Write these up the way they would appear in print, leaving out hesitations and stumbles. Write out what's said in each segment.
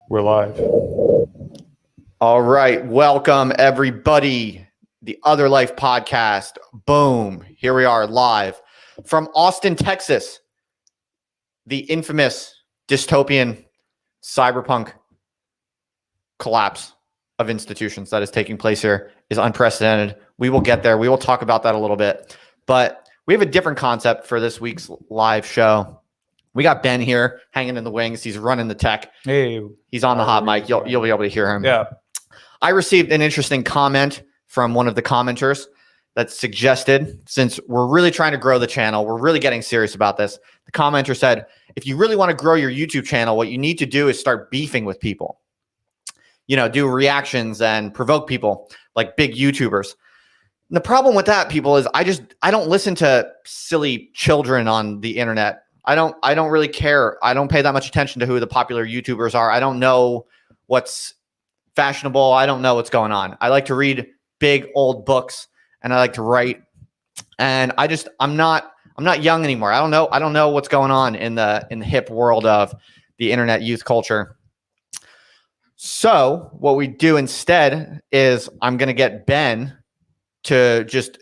We're live. All right. Welcome, everybody. The Other Life podcast. Boom. Here we are live from Austin, Texas. The infamous dystopian cyberpunk collapse of institutions that is taking place here is unprecedented. We will get there. We will talk about that a little bit. But we have a different concept for this week's live show. We got Ben here hanging in the wings. He's running the tech. Hey, he's on the hot mic. You'll be able to hear him. Yeah. I received an interesting comment from one of the commenters that suggested, since we're really trying to grow the channel, we're really getting serious about this. The commenter said, if you really want to grow your YouTube channel, what you need to do is start beefing with people. You know, do reactions and provoke people like big YouTubers. And the problem with that, people, is I don't listen to silly children on the internet. I don't really care. I don't pay that much attention to who the popular YouTubers are. I don't know what's fashionable. I don't know what's going on. I like to read big old books and I like to write. And I'm not young anymore. I don't know what's going on in the hip world of the internet youth culture. So what we do instead is I'm going to get Ben to just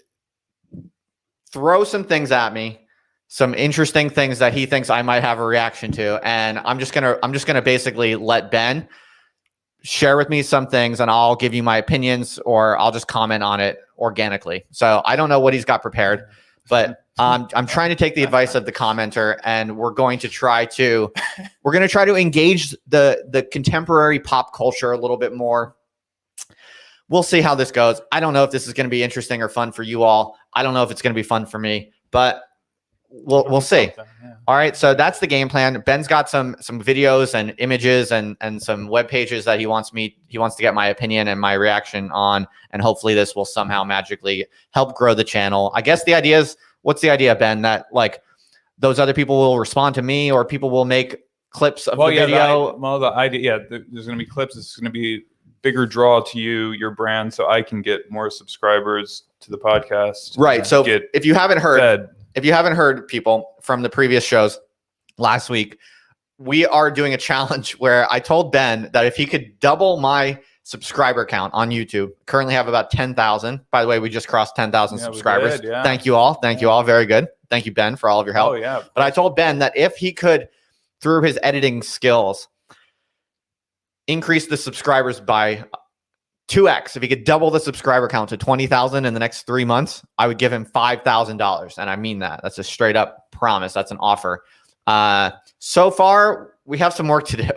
throw some things at me, some interesting things that he thinks I might have a reaction to. And I'm just going to basically let Ben share with me some things and I'll give you my opinions or I'll just comment on it organically. So I don't know what he's got prepared, but I'm trying to take the advice of the commenter and we're going to try to engage the contemporary pop culture a little bit more. We'll see how this goes. I don't know if this is going to be interesting or fun for you all. I don't know if it's going to be fun for me, but we'll see. Yeah. All right. So that's the game plan. Ben's got some videos and images and some web pages that he wants to get my opinion and my reaction on. And hopefully this will somehow magically help grow the channel. I guess the idea is, what's the idea, Ben? That like those other people will respond to me or people will make clips of the video. The idea, there's going to be clips. It's going to be bigger draw to your brand. So I can get more subscribers to the podcast. Right. So if you haven't heard, people, from the previous shows last week, we are doing a challenge where I told Ben that if he could double my subscriber count on YouTube, currently have about 10,000. By the way, we just crossed 10,000 subscribers. Did, yeah. Thank you all. Thank you all. Very good. Thank you, Ben, for all of your help. Oh, yeah. But I told Ben that if he could, through his editing skills, increase the subscribers by 2x. If he could double the subscriber count to 20,000 in the next 3 months, I would give him $5,000. And I mean that. That's a straight up promise. That's an offer. So far, we have some work to do.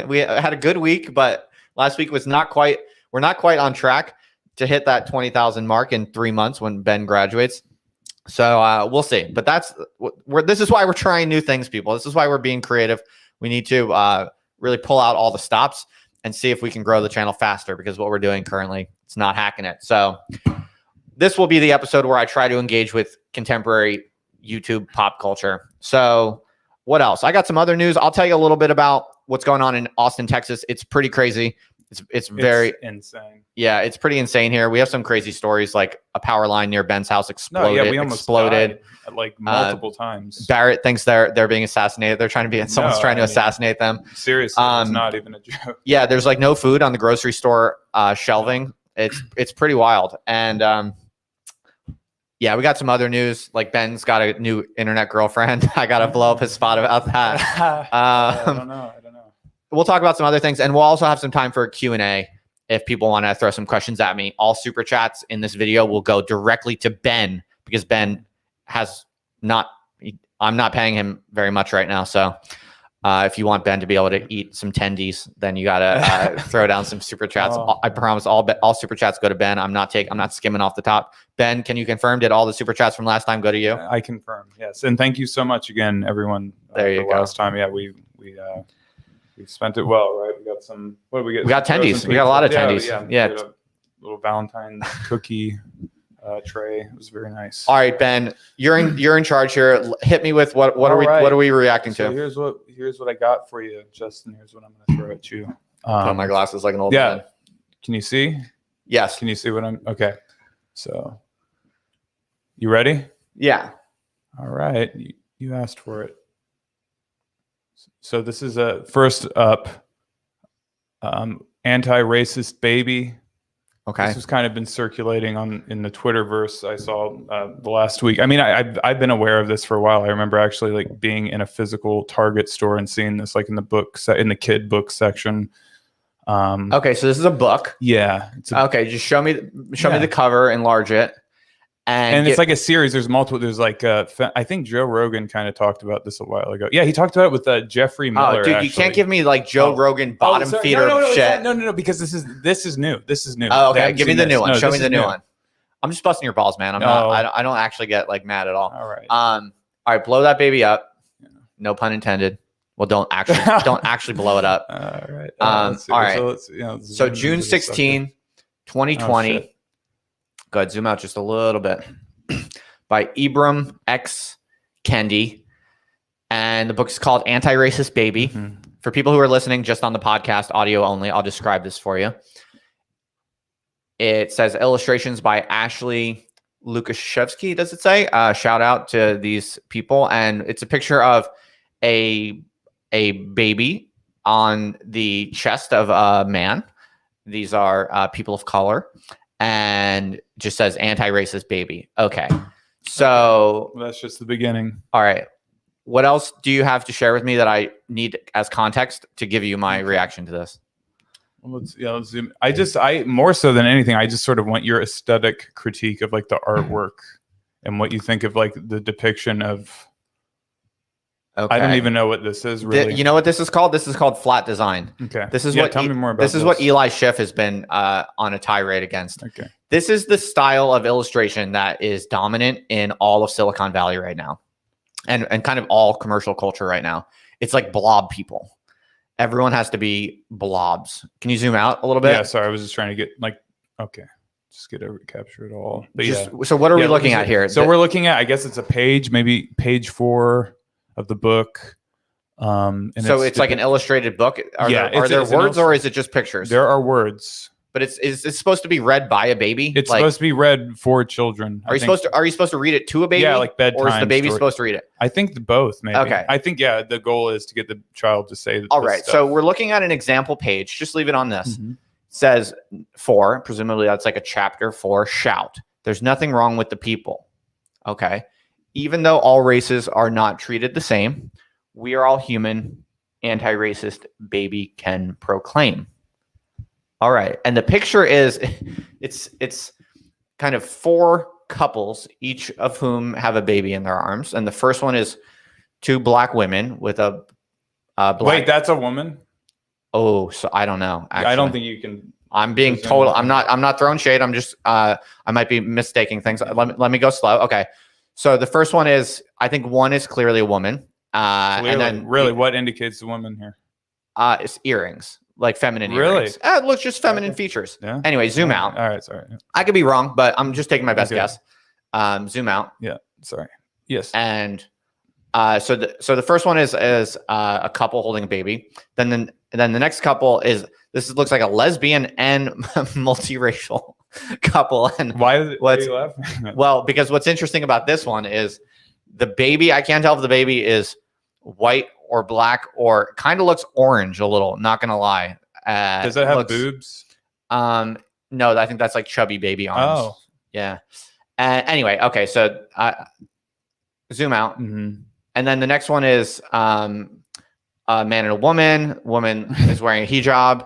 We had a good week, but last week was we're not quite on track to hit that 20,000 mark in 3 months when Ben graduates. So we'll see. But this is why we're trying new things, people. This is why we're being creative. We need to really pull out all the stops and see if we can grow the channel faster, because what we're doing currently, it's not hacking it. So this will be the episode where I try to engage with contemporary YouTube pop culture. So what else? I got some other news. I'll tell you a little bit about what's going on in Austin, Texas. It's pretty crazy. It's very insane. Yeah, it's pretty insane here. We have some crazy stories, like a power line near Ben's house exploded. No, yeah, we almost exploded like multiple times. Barrett thinks they're being assassinated. They're trying to be someone's trying to assassinate them. Seriously, it's not even a joke. Yeah, there's like no food on the grocery store shelving. It's pretty wild. And yeah, we got some other news. Like Ben's got a new internet girlfriend. I gotta blow up his spot about that. I don't know. We'll talk about some other things, and we'll also have some time for a Q&A if people want to throw some questions at me. All super chats in this video will go directly to Ben, because Ben I'm not paying him very much right now. So if you want Ben to be able to eat some tendies, then you got to throw down some super chats. I promise all super chats go to Ben. I'm not skimming off the top. Ben, can you confirm, did all the super chats from last time go to you? I confirm. Yes. And thank you so much again, everyone. There you go. Last time. Yeah, we spent it well, right? We got some. What did we get? We got tendies. We got a lot of tendies. Yeah. A little Valentine's cookie tray. It was very nice. All right, Ben, you're in charge here. Hit me with what are we reacting to? Here's what I got for you, Justin. Here's what I'm going to throw at you. Put on my glasses like an old man. Can you see? Yes. Can you see what I'm? Okay. So, you ready? Yeah. All right. You asked for it. So this is first up. Anti-Racist Baby. Okay. This has kind of been circulating in the Twitterverse. I saw the last week. I mean, I've been aware of this for a while. I remember actually like being in a physical Target store and seeing this like in the kid book section. Okay, so this is a book. Yeah. Okay, just show me the cover, enlarge it. And it's like a series. There's multiple. There's like I think Joe Rogan kind of talked about this a while ago. Yeah, he talked about it with Jeffrey Miller. Oh, dude, you can't give me like Joe Rogan bottom feeder shit. No, because this is new. This is new. Oh, okay, give me the new one. Show me the new one. I'm just busting your balls, man. I don't actually get like mad at all. All right. All right, blow that baby up. No pun intended. Well, don't actually blow it up. All right. All right. So June 16, 2020. Oh, go ahead, zoom out just a little bit. By Ibram X. Kendi. And the book is called Anti-Racist Baby. Mm-hmm. For people who are listening just on the podcast, audio only, I'll describe this for you. It says illustrations by Ashley Lukashevsky, does it say? Shout out to these people. And it's a picture of a baby on the chest of a man. These are people of color. And just says anti-racist baby. Okay. So well, that's just the beginning. All right. What else do you have to share with me that I need as context to give you my reaction to this? Well, let's zoom. I more so than anything, I just sort of want your aesthetic critique of like the artwork and what you think of like the depiction of. Okay. I don't even know what this is really. You know what this is called? This is called flat design. Okay. This is tell me more about this. This is what Eli Schiff has been on a tirade against. Okay. This is the style of illustration that is dominant in all of Silicon Valley right now. And kind of all commercial culture right now. It's like blob people. Everyone has to be blobs. Can you zoom out a little bit? Yeah, sorry. I was just trying to get like, okay. Just get over to capture it all. But so what are we looking at here? So we're looking at, I guess it's a page, maybe page 4 of the book. And so it's like an illustrated book. Are there words or is it just pictures? There are words. But it's supposed to be read by a baby. It's supposed to be read for children. Are you supposed to read it to a baby? Yeah, like bedtime. Or is the baby supposed to read it? I think both, maybe. Okay. I think the goal is to get the child to say. All right. Stuff. So we're looking at an example page. Just leave it on this. Mm-hmm. It says 4. Presumably that's like a chapter 4. Shout. There's nothing wrong with the people. Okay. Even though all races are not treated the same, we are all human. Anti-racist baby can proclaim. All right. And the picture is it's kind of 4 couples, each of whom have a baby in their arms. And the first one is 2 black women with a black. Wait, that's a woman? Oh, so I don't know. Actually. I don't think you can. I'm being total. I'm not throwing shade. I'm just I might be mistaking things. Let me go slow. Okay. So the first one is, I think one is clearly a woman. And then really, what indicates the woman here? It's earrings. Like feminine earrings. It looks just feminine features. Yeah. Anyway, zoom out. All right, sorry. I could be wrong, but I'm just taking my best guess. Zoom out. Yeah, sorry. Yes. And so the first one is a couple holding a baby. Then the next couple looks like a lesbian and multiracial couple. And why are you laughing? Well, because what's interesting about this one is the baby. I can't tell if the baby is white or black, or kind of looks orange a little, not gonna lie. Does it have boobs? No, I think that's like chubby baby arms. Oh. Yeah. Anyway, okay, so zoom out. Mm-hmm. And then the next one is a man and a woman. Woman is wearing a hijab.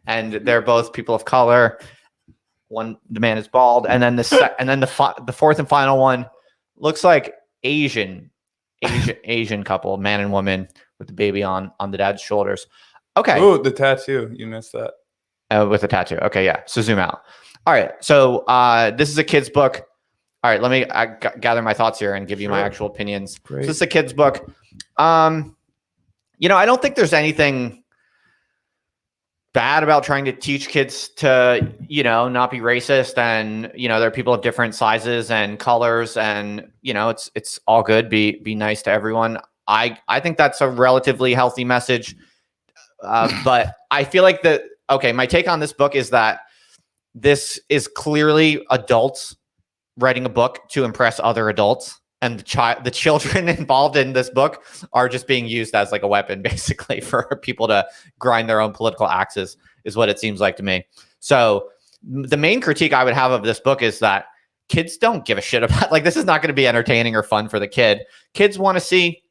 And they're both people of color. The man is bald. And then the fourth and final one looks like Asian couple, man and woman with the baby on the dad's shoulders. Okay. Oh, the tattoo. You missed that. With the tattoo. Okay, yeah. So zoom out. All right. So this is a kid's book. All right. Let me gather my thoughts here and give you my actual opinions. Great. So this is a kid's book. I don't think there's anything bad about trying to teach kids to, not be racist. And, there are people of different sizes and colors, and, it's all good. Be nice to everyone. I think that's a relatively healthy message. But I feel like my take on this book is that this is clearly adults writing a book to impress other adults. and the children involved in this book are just being used as like a weapon, basically, for people to grind their own political axes, is what it seems like to me. So the main critique I would have of this book is that kids don't give a shit about, like, this is not going to be entertaining or fun for the kid. Kids want to see,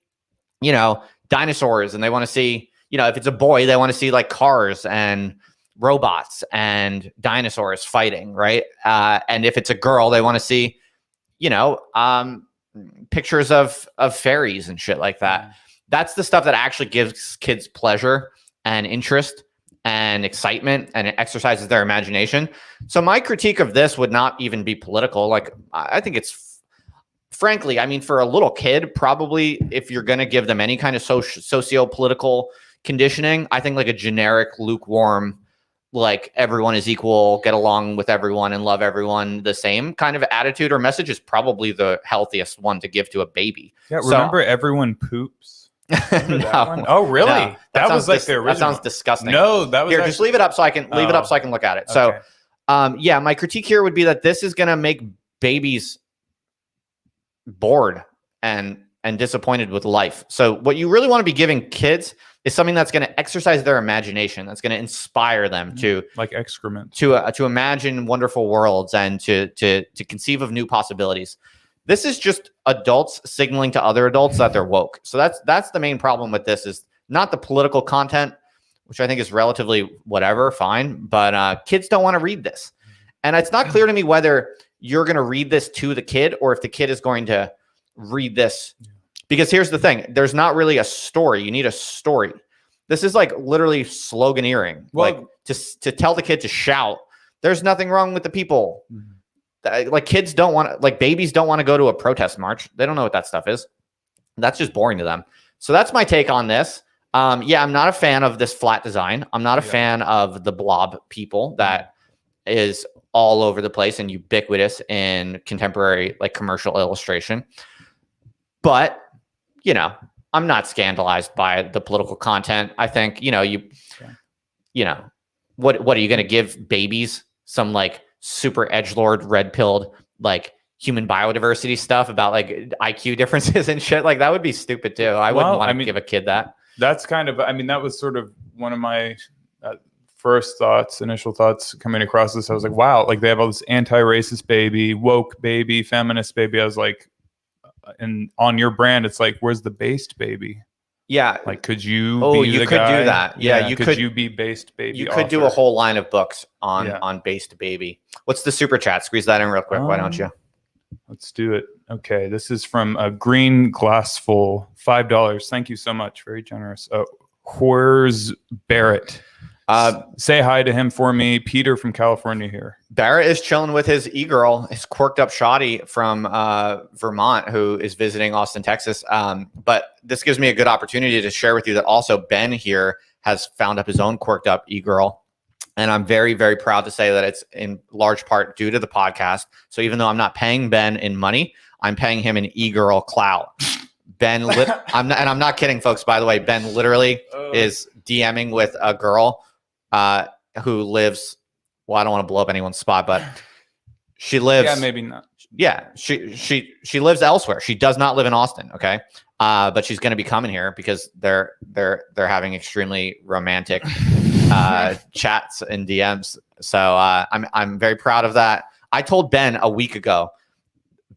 dinosaurs, and they want to see, if it's a boy, they want to see like cars and robots and dinosaurs fighting, right? And if it's a girl, they want to see, pictures of fairies and shit like that. That's the stuff that actually gives kids pleasure and interest and excitement, and it exercises their imagination. So my critique of this would not even be political. Like, I think it's, frankly, I mean, for a little kid, probably, if you're going to give them any kind of socio-political conditioning, I think like a generic, lukewarm, like everyone is equal, get along with everyone and love everyone the same kind of attitude or message is probably the healthiest one to give to a baby. Yeah, remember everyone poops? No. Oh, really? No. That was like the original. That sounds disgusting. No, that was here. Just leave it up so I can look at it. Okay. So, yeah, my critique here would be that this is going to make babies bored and disappointed with life. So, what you really want to be giving kids is something that's going to exercise their imagination, that's going to inspire them to, like, excrement, to imagine wonderful worlds and to conceive of new possibilities. This is just adults signaling to other adults that they're woke. So that's the main problem with this, is not the political content, which I think is relatively whatever, fine, but kids don't want to read this. And it's not clear to me whether you're going to read this to the kid or if the kid is going to read this. Because here's the thing, there's not really a story. You need a story. This is like literally sloganeering, like to tell the kid to shout. There's nothing wrong with the people. Like, kids don't want to, like, babies don't want to go to a protest march. They don't know what that stuff is. That's just boring to them. So that's my take on this. Yeah, I'm not a fan of this flat design. I'm not a fan of the blob people that is all over the place and ubiquitous in contemporary, like, commercial illustration. But, I'm not scandalized by the political content. I think, what are you going to give babies some, like, super edgelord, red-pilled, like, human biodiversity stuff about, like, IQ differences and shit? Like, that would be stupid too. I wouldn't want to give a kid that. That's kind of, that was sort of one of my initial thoughts coming across this. I was like, wow, like, they have all this anti-racist baby, woke baby, feminist baby. I was like, and on your brand, it's like, where's the based baby? Yeah. Like, could you you could guy? Do that. Yeah, could you be based baby? You could do a whole line of books on based baby. What's the super chat? Squeeze that in real quick. Why don't you? Let's do it. Okay, this is from a green glass full, $5. Thank you so much. Very generous. Where's Barrett? Say hi to him for me. Peter from California here. Barrett is chilling with his e-girl, his quirked up shawty from Vermont, who is visiting Austin, Texas. But this gives me a good opportunity to share with you that also Ben here has found up his own quirked up e-girl. And I'm very, very proud to say that it's in large part due to the podcast. So even though I'm not paying Ben in money, I'm paying him in e-girl clout. Ben, I'm not kidding, folks. By the way, Ben literally is DMing with a girl who lives, well, I don't want to blow up anyone's spot, but she lives. Yeah, maybe not. Yeah, she lives elsewhere. She does not live in Austin. Okay, but she's going to be coming here because they're having extremely romantic chats and DMs. So I'm very proud of that. I told Ben a week ago,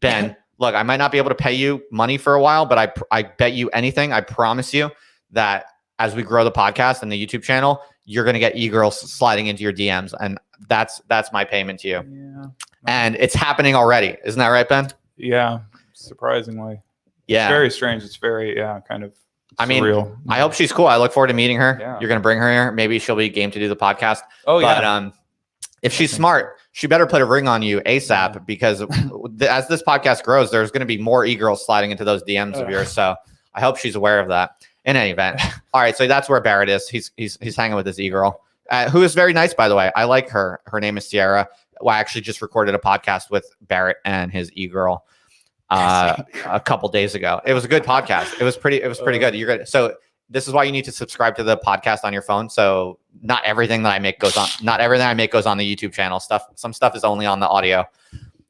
Ben, look, I might not be able to pay you money for a while, but I bet you anything, I promise you that as we grow the podcast and the YouTube channel, you're going to get e-girls sliding into your DMs. And that's my payment to you. Yeah. And it's happening already. Isn't that right, Ben? Yeah. Surprisingly. Yeah. It's very strange. It's very, kind of surreal. I hope she's cool. I look forward to meeting her. Yeah. You're going to bring her here. Maybe she'll be game to do the podcast. Oh, but, yeah. If she's smart, she better put a ring on you ASAP, because as this podcast grows, there's going to be more e-girls sliding into those DMs of yours. So I hope she's aware of that. In any event. All right. So that's where Barrett is. He's hanging with this e-girl, who is very nice, by the way. I like her. Her name is Sierra. Well, I actually just recorded a podcast with Barrett and his e-girl a couple days ago. It was a good podcast. It was pretty good. You're good. So this is why you need to subscribe to the podcast on your phone. So not everything that I make goes on. Not everything I make goes on the YouTube channel. Some stuff is only on the audio.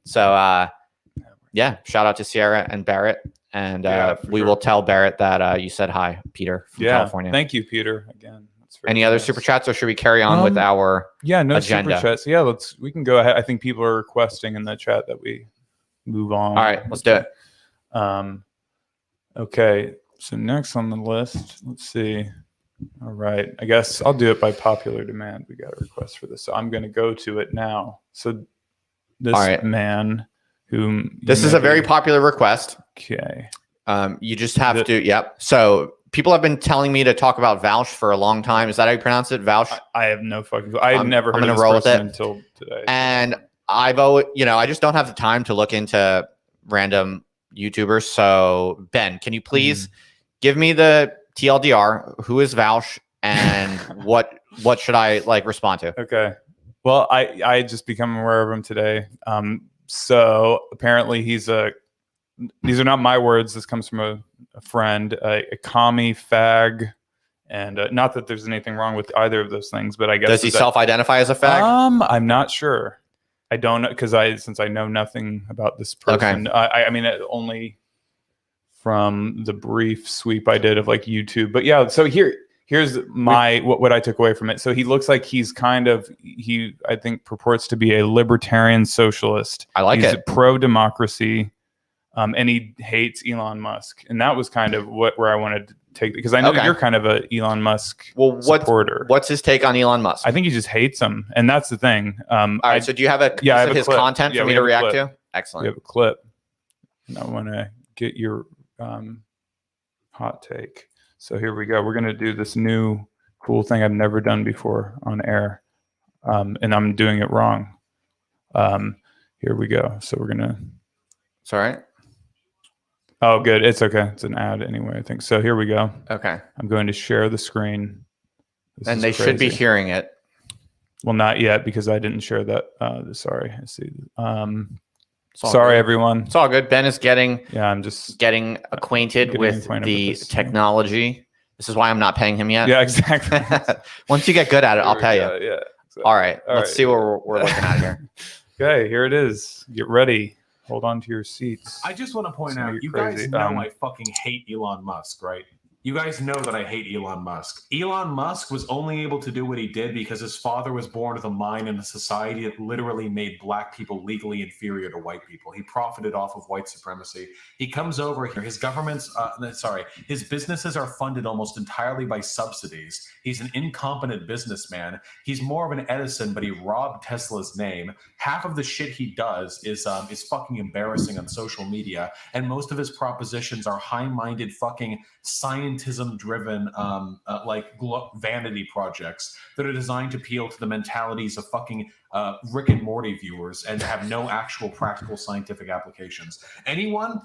So yeah, shout out to Sierra and Barrett. And we will tell Barrett that you said hi, Peter from California. Thank you, Peter. Again. Any other super chats, or should we carry on with our no agenda? Super chats. Yeah, we can go ahead. I think people are requesting in the chat that we move on. All right, let's do it. Okay, so next on the list, let's see. All right, I guess I'll do it by popular demand. We got a request for this, so I'm going to go to it now. So this man whom this is a very popular request. Okay. You just have to. Yep. So people have been telling me to talk about Vaush for a long time. Is that how you pronounce it? Vaush? I have no fucking clue. I've never heard of this person until today. And I've always, I just don't have the time to look into random YouTubers. So Ben, can you please give me the TLDR? Who is Vaush, and what should I respond to? Okay. Well, I just become aware of him today. So apparently these are not my words. This comes from a friend, a commie fag, and not that there's anything wrong with either of those things, but I guess does he self-identify as a fag? I'm not sure. I don't know, because since I know nothing about this person. Okay. I mean, only from the brief sweep I did of YouTube. But yeah, so here's my what I took away from it. So he looks like he's I think purports to be a libertarian socialist. I like it. He's pro-democracy. And he hates Elon Musk, and that was kind of where I wanted to take, because I know you're kind of a Elon Musk supporter. What's his take on Elon Musk? I think he just hates him, and that's the thing. All right, so do you have a clip of his content for me to react to? Excellent. We have a clip, and I want to get your hot take. So here we go. We're going to do this new cool thing I've never done before on air, and I'm doing it wrong. Here we go. So we're gonna. It's all right. Oh, good. It's okay. It's an ad anyway, I think. So here we go. Okay. I'm going to share the screen. And they should be hearing it. Well, not yet, because I didn't share that. Sorry. I see. Sorry, everyone. It's all good. Ben is I'm just getting acquainted with the technology. This is why I'm not paying him yet. Yeah, exactly. Once you get good at it, I'll pay you. Yeah. Exactly. All right. Let's see what we're looking at here. Okay, here it is. Get ready. Hold on to your seats. I just want to point out, you guys know I fucking hate Elon Musk, right? You guys know that I hate Elon Musk. Elon Musk was only able to do what he did because his father was born with a mind in a society that literally made black people legally inferior to white people. He profited off of white supremacy. He comes over here. His his businesses are funded almost entirely by subsidies. He's an incompetent businessman. He's more of an Edison, but he robbed Tesla's name. Half of the shit he does is fucking embarrassing on social media, and most of his propositions are high-minded fucking scientism-driven vanity projects that are designed to appeal to the mentalities of fucking Rick and Morty viewers and have no actual practical scientific applications. Anyone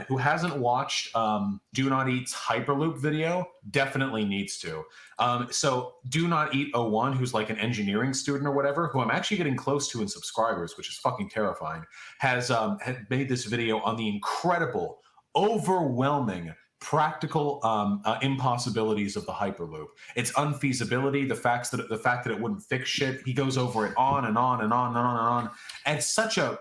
who hasn't watched Do Not Eat's Hyperloop video definitely needs to. So Do Not Eat 01, who's like an engineering student or whatever, who I'm actually getting close to in subscribers, which is fucking terrifying, had made this video on the incredible, overwhelming practical impossibilities of the Hyperloop, its unfeasibility, the fact that it wouldn't fix shit. He goes over it on and on and on and on and on. And it's such a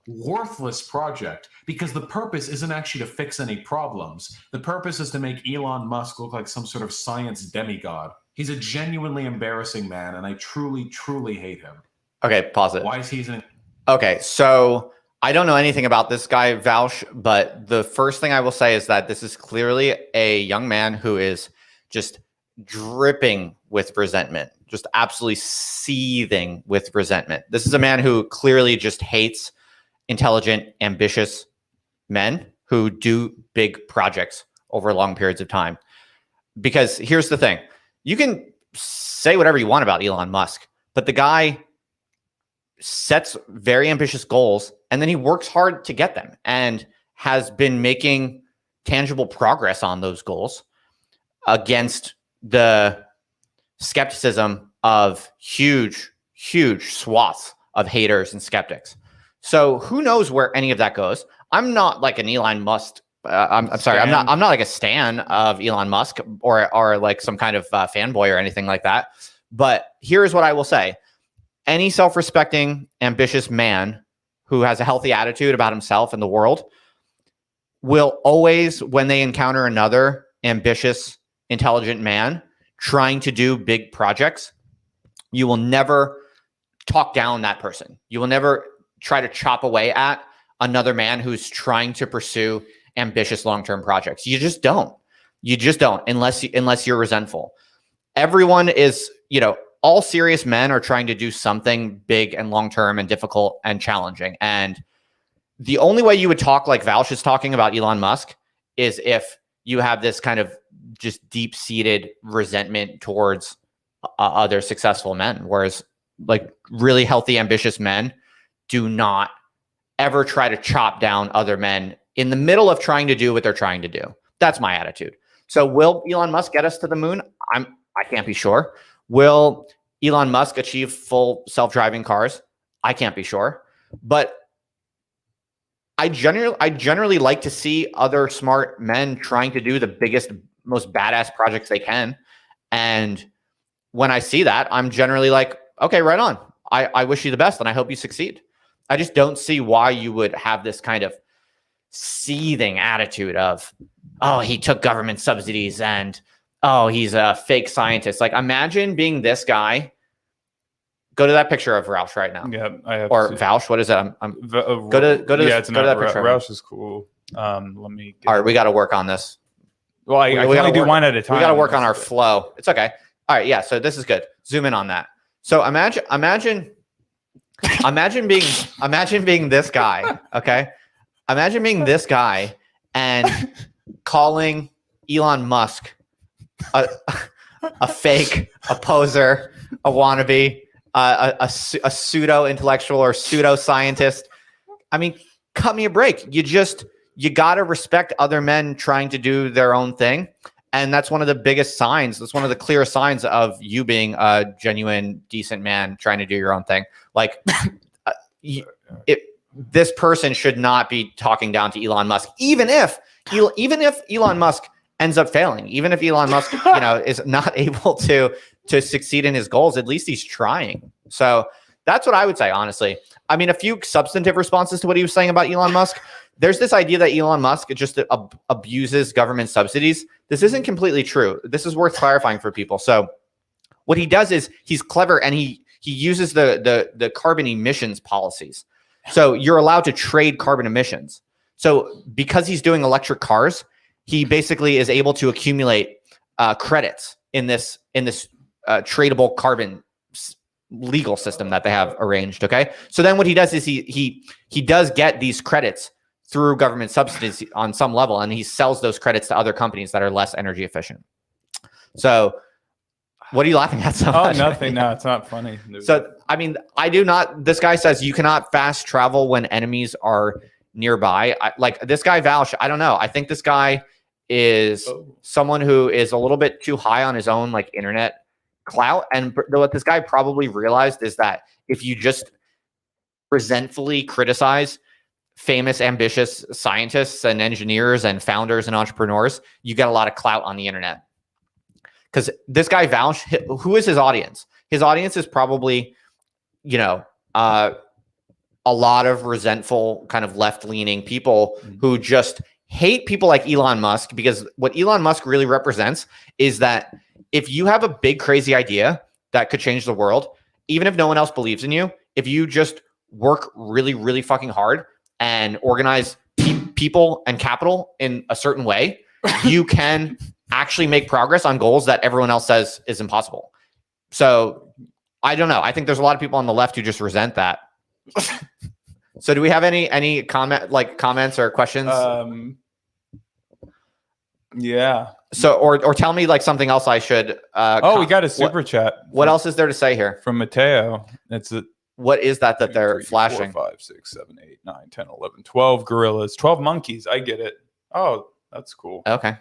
worthless project because the purpose isn't actually to fix any problems. The purpose is to make Elon Musk look like some sort of science demigod. He's a genuinely embarrassing man, and I truly, truly hate him. Okay, pause it. Why is he? Okay, so I don't know anything about this guy, Vaush, but the first thing I will say is that this is clearly a young man who is just dripping with resentment, just absolutely seething with resentment. This is a man who clearly just hates intelligent, ambitious men who do big projects over long periods of time. Because here's the thing. You can say whatever you want about Elon Musk, but the guy sets very ambitious goals and then he works hard to get them and has been making tangible progress on those goals against the skepticism of huge swaths of haters and skeptics. So who knows where any of that goes? I'm not like an Elon Musk. I'm sorry. I'm not like a stan of Elon Musk or like some kind of fanboy or anything like that. But here's what I will say. Any self-respecting, ambitious man who has a healthy attitude about himself and the world will always, when they encounter another ambitious, intelligent man trying to do big projects, you will never talk down that person. You will never try to chop away at another man who's trying to pursue ambitious long-term projects. You just don't. You just don't, unless you're resentful. Everyone is, all serious men are trying to do something big and long-term and difficult and challenging. And the only way you would talk like Vaush is talking about Elon Musk is if you have this kind of just deep-seated resentment towards other successful men. Whereas like really healthy, ambitious men do not ever try to chop down other men in the middle of trying to do what they're trying to do. That's my attitude. So will Elon Musk get us to the moon? I can't be sure. Will Elon Musk achieve full self-driving cars? I can't be sure. But I generally like to see other smart men trying to do the biggest, most badass projects they can. And when I see that, I'm generally like, okay, right on. I wish you the best and I hope you succeed. I just don't see why you would have this kind of seething attitude of, oh, he took government subsidies and, oh, he's a fake scientist. Like, imagine being this guy. Go to that picture of Vaush right now. Yeah, I have. Or Vaush, what is it? Go to that picture. Vaush is cool. Let me. All right, we got to work on this. Well, I can only do one at a time. We got to work on our flow. It's okay. All right, yeah. So this is good. Zoom in on that. So imagine being this guy. Okay, imagine being this guy and calling Elon Musk a fake, a poser, a wannabe, a pseudo intellectual or pseudo scientist. I mean, cut me a break. You got to respect other men trying to do their own thing. And that's one of the biggest signs. That's one of the clearest signs of you being a genuine, decent man trying to do your own thing. Like, this person should not be talking down to Elon Musk, even if Elon Musk ends up failing, even if Elon Musk, is not able to succeed in his goals. At least he's trying. So that's what I would say, honestly. I mean, a few substantive responses to what he was saying about Elon Musk. There's this idea that Elon Musk just abuses government subsidies. This isn't completely true. This is worth clarifying for people. So what he does is he's clever and he uses the carbon emissions policies. So you're allowed to trade carbon emissions. So because he's doing electric cars, he basically is able to accumulate credits in this tradable carbon legal system that they have arranged. Okay. So then what he does is he does get these credits through government subsidies on some level, and he sells those credits to other companies that are less energy efficient. So what are you laughing at so much? Oh, nothing. No, it's not funny. So, I mean, this guy says you cannot fast travel when enemies are nearby. Like this guy, Vaush, I don't know. I think this guy is someone who is a little bit too high on his own, like, internet clout. And what this guy probably realized is that if you just resentfully criticize famous, ambitious scientists and engineers and founders and entrepreneurs, you get a lot of clout on the internet. Because this guy Vaush, who is his audience? His audience is probably, a lot of resentful, kind of left-leaning people who just hate people like Elon Musk, because what Elon Musk really represents is that if you have a big, crazy idea that could change the world, even if no one else believes in you, if you just work really, really fucking hard and organize people and capital in a certain way, you can actually make progress on goals that everyone else says is impossible. So I don't know. I think there's a lot of people on the left who just resent that. So do we have any comments or questions? Yeah. So, or tell me like something else I should. We got a super chat. What else is there to say here? From Mateo. What is that they're 3, flashing? 4, 5, 6, 7, 8, 9, 10, 11, 12 gorillas, 12 monkeys. I get it. Oh, that's cool. Okay.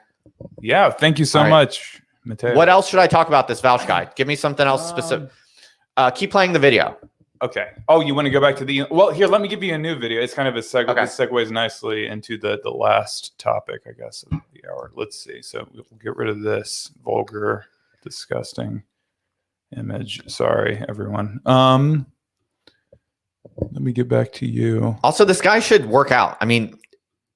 Yeah. Thank you so much, Mateo. What else should I talk about this Vaush guy? Give me something else specific. Keep playing the video. Okay. Oh, you want to go back to well, here, let me give you a new video. It's kind of a segue. Okay. This segues nicely into the last topic, I guess, of the hour. Let's see. So we'll get rid of this vulgar, disgusting image. Sorry, everyone. Let me get back to you. Also, this guy should work out. I mean,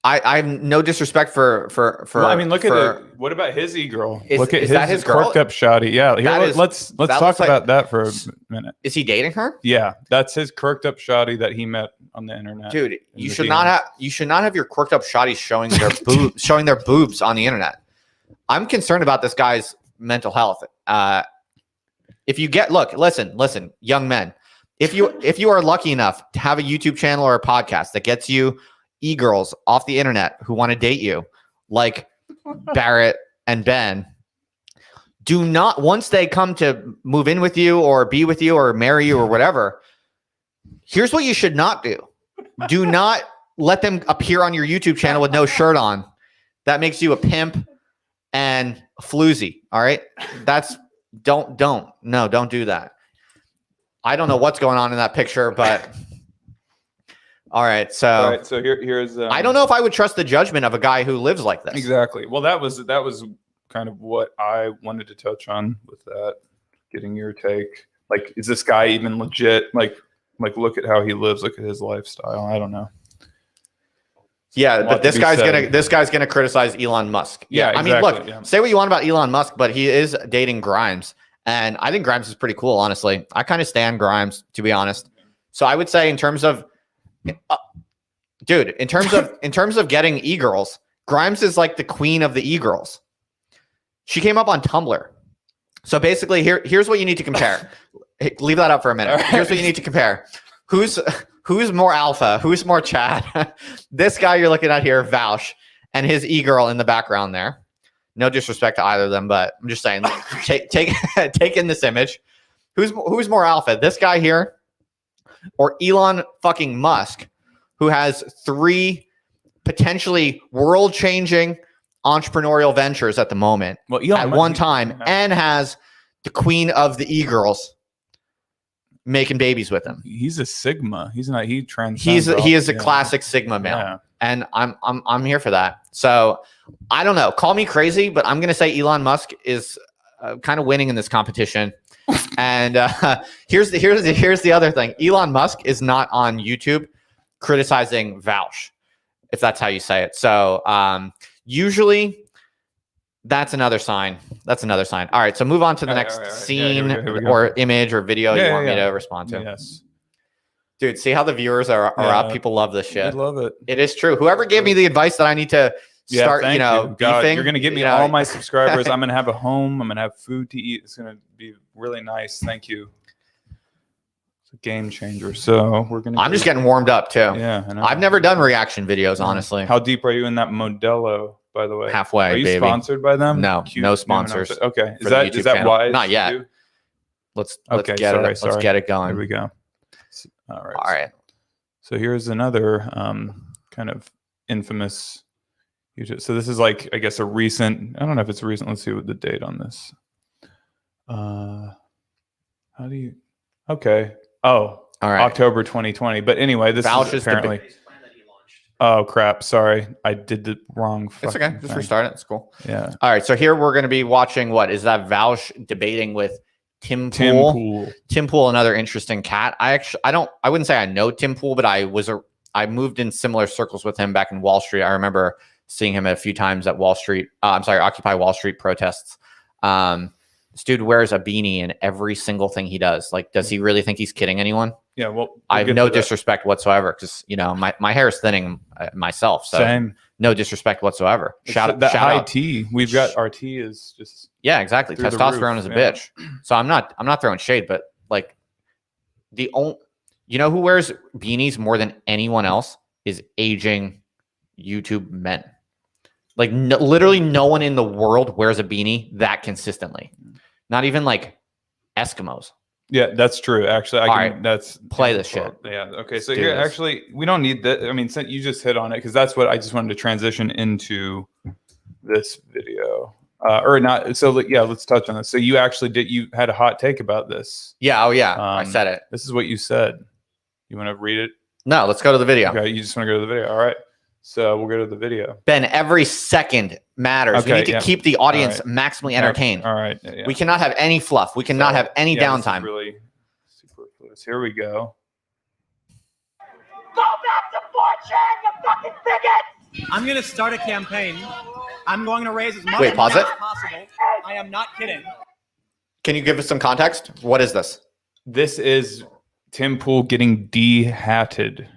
I'm no disrespect for. Well, I mean, look at it. What about his e-girl? Look at his girl? corked up shoddy. Yeah, here, let's talk about that for a minute. Is he dating her? Yeah, that's his corked up shoddy that he met on the internet. Dude, you should not have your corked up shoddies showing their boobs on the internet. I'm concerned about this guy's mental health. If you get listen, young men, if you are lucky enough to have a YouTube channel or a podcast that gets you e-girls off the internet who want to date you, like Barrett and Ben, do not, once they come to move in with you or be with you or marry you or whatever, here's what you should not do. Do not let them appear on your YouTube channel with no shirt on. That makes you a pimp and a floozy. All right. Don't do that. I don't know what's going on in that picture, but all right. So here's I don't know if I would trust the judgment of a guy who lives like this. Exactly. Well, that was kind of what I wanted to touch on with that, getting your take. Like, is this guy even legit? Like look at how he lives, look at his lifestyle. I don't know. Yeah, but this guy's gonna criticize Elon Musk. Yeah, exactly. I mean, look, say what you want about Elon Musk, but he is dating Grimes, and I think Grimes is pretty cool. Honestly, I kind of stand Grimes, to be honest. So I would say, in terms of getting e-girls, Grimes is like the queen of the e-girls. She came up on Tumblr. So basically, here's what you need to compare. Hey, leave that up for a minute. Right. Here's what you need to compare. Who's more alpha? Who's more Chad? This guy you're looking at here, Vaush, and his e-girl in the background there. No disrespect to either of them, but I'm just saying, take in this image. Who's more alpha? This guy here, or Elon fucking Musk, who has 3 potentially world-changing entrepreneurial ventures at the moment, at one time, and has the queen of the e-girls making babies with him. He's a Sigma. He's not. He transcends. He is a classic Sigma male, and I'm here for that. So I don't know. Call me crazy, but I'm gonna say Elon Musk is kind of winning in this competition. And here's the other thing. Elon Musk is not on YouTube criticizing Vaush, if that's how you say it. So usually that's another sign. All right, so move on to the next scene or image or video you want me to respond to. Yes. Dude, see how the viewers are up? People love this shit. I love it. It is true. Whoever gave me the advice that I need to start, God, beefing, you're going to get me all my subscribers. I'm going to have a home. I'm going to have food to eat. It's going to be really nice. Thank you. It's a game changer. So I'm just getting warmed up too. Yeah. I know. I've never done reaction videos, honestly. How deep are you in that Modelo, by the way? Halfway. Are you baby. Sponsored by them? No, no sponsors. Okay. Is that wise? Not yet. Let's get it going. Here we go. All right. So here's another kind of infamous YouTube. So this is like, I guess, a recent. I don't know if it's recent. Let's see what the date on this. How do you? Okay. Oh, all right. October 2020. But anyway, this is apparently. Oh crap! Sorry, I did the wrong. It's okay. Just restart it. It's cool. Yeah. All right. So here we're going to be watching. What is that? Vaush debating with Tim Pool. Tim Pool, another interesting cat. I wouldn't say I know Tim Pool, but I moved in similar circles with him back in Wall Street. I remember seeing him a few times at Occupy Wall Street protests. This dude wears a beanie in every single thing he does. Like, does he really think he's kidding anyone? Yeah, well, I have no disrespect whatsoever because my hair is thinning myself. So same. No disrespect whatsoever. Shout out. T. We've got RT is just exactly. Testosterone is a bitch. So I'm not throwing shade, but like who wears beanies more than anyone else is aging YouTube men. Like literally no one in the world wears a beanie that consistently. Not even like Eskimos. Yeah, that's true. Actually, that's play this shit. Yeah. Okay. So here, actually, we don't need that. I mean, you just hit on it because that's what I just wanted to transition into this video, or not. So yeah, let's touch on this. So you actually you had a hot take about this. Yeah. Oh yeah. I said it. This is what you said. You want to read it? No. Let's go to the video. Okay. You just want to go to the video. All right. So we'll go to the video. Ben, every second matters. Okay, we need to keep the audience maximally entertained. All right. Yeah. We cannot have any fluff. We cannot have any downtime. Really superfluous. Here we go. I'm going to start a campaign. I'm going to raise as much Wait, pause money it. as possible. I am not kidding. Can you give us some context? What is this? This is Tim Pool getting de-hatted.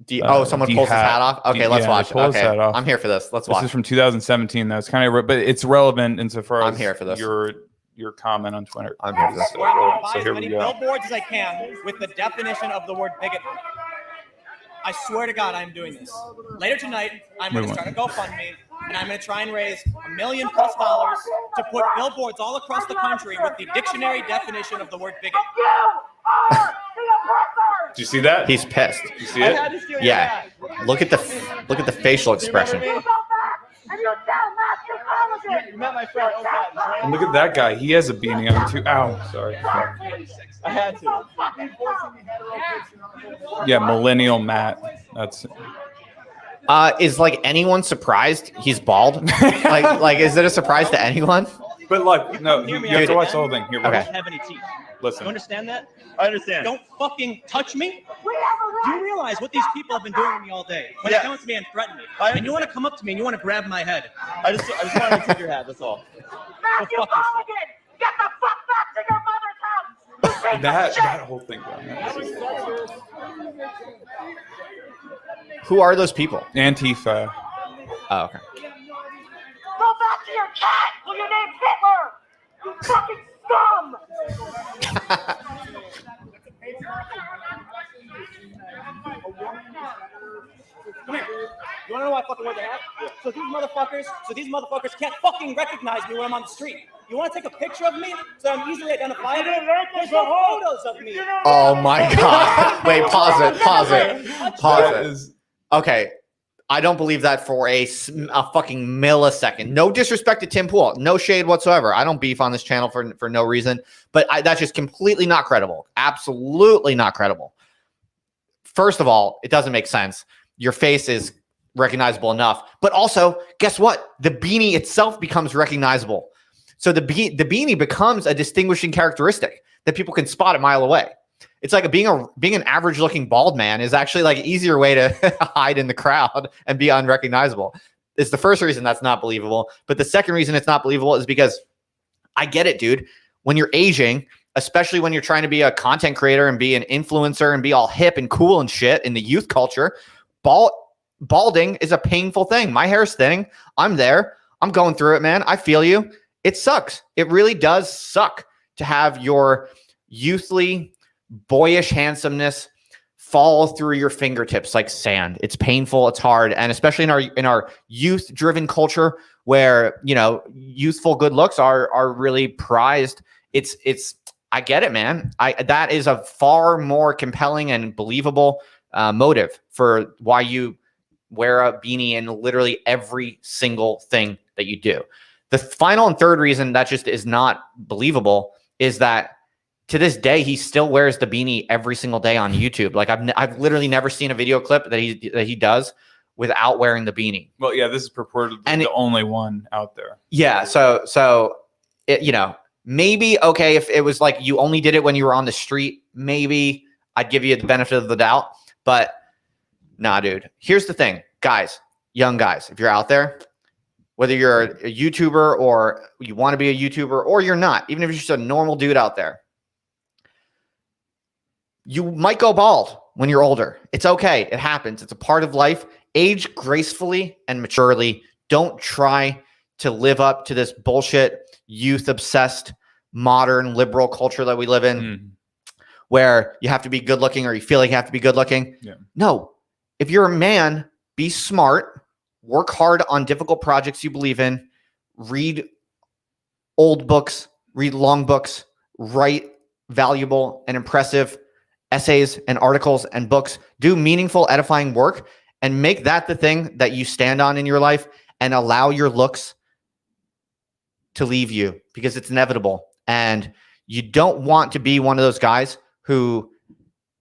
Someone pulls his hat off? Okay, let's watch it. pull his Okay, hat off. I'm here for this. Let's watch. This is from 2017. Though it's kind of, but it's relevant insofar as I'm here for this. Your comment on Twitter. I'm here for this. I'm going to buy So as here many we go. billboards as I can with the definition of the word bigot. I swear to God, I'm doing this. Later tonight, I'm going to start a GoFundMe, and I'm going to try and raise $1 million+ to put billboards all across the country with the dictionary definition of the word bigot. Did you see that? He's pissed. You see it? Yeah. Look at the facial expression. You met my friend. And look at that guy. He has a beanie on too. Ow, sorry. I had to. Yeah, millennial Matt. That's Is like anyone surprised he's bald? like is it a surprise to anyone? But look, no, you have to watch the whole thing. Here, Okay. I don't have any teeth. listen. You understand that? I understand. Don't fucking touch me. Do you realize what these people have been doing to me all day? When they come up to me and threaten me, and you want to come up to me and you want to grab my head. I just wanted to take your hat. That's all. Matthew Mulligan, get the fuck back to your mother's house. That whole thing. Who are those people? Antifa. Oh, okay. Go back to your cat who your name's Hitler. You fucking scum. Come here. You want to know why I fucking wear the hat? So these motherfuckers can't fucking recognize me when I'm on the street. You want to take a picture of me so I'm easily identifiable? There's no photos of me. Oh my God. Wait, pause it. Okay. I don't believe that for a fucking millisecond. No disrespect to Tim Pool. No shade whatsoever. I don't beef on this channel for no reason. But that's just completely not credible. Absolutely not credible. First of all, it doesn't make sense. Your face is recognizable enough. But also, guess what? The beanie itself becomes recognizable. So the beanie becomes a distinguishing characteristic that people can spot a mile away. It's like being an average looking bald man is actually like an easier way to hide in the crowd and be unrecognizable. It's the first reason that's not believable. But the second reason it's not believable is because I get it, dude. When you're aging, especially when you're trying to be a content creator and be an influencer and be all hip and cool and shit in the youth culture, balding is a painful thing. My hair's thinning. I'm there. I'm going through it, man. I feel you. It sucks. It really does suck to have your youthly, boyish handsomeness fall through your fingertips like sand. It's painful. It's hard. And especially in our youth-driven culture where, you know, youthful good looks are really prized. I get it, man. That is a far more compelling and believable motive for why you wear a beanie in literally every single thing that you do. The final and third reason that just is not believable is that to this day, he still wears the beanie every single day on YouTube. Like I've literally never seen a video clip that he does without wearing the beanie. Well, yeah, this is purportedly the only one out there. Yeah. So it, you know, maybe, okay, if it was like you only did it when you were on the street, maybe I'd give you the benefit of the doubt. But nah, dude. Here's the thing, guys, young guys, if you're out there, whether you're a YouTuber or you want to be a YouTuber or you're not, even if you're just a normal dude out there, you might go bald when you're older. It's okay. It happens. It's a part of life. Age gracefully and maturely. Don't try to live up to this bullshit, youth-obsessed, modern, liberal culture that we live in, where you have to be good looking or you feel like you have to be good looking. Yeah. No. If you're a man, be smart, work hard on difficult projects you believe in, read old books, read long books, write valuable and impressive essays and articles and books, do meaningful, edifying work, and make that the thing that you stand on in your life and allow your looks to leave you because it's inevitable. And you don't want to be one of those guys who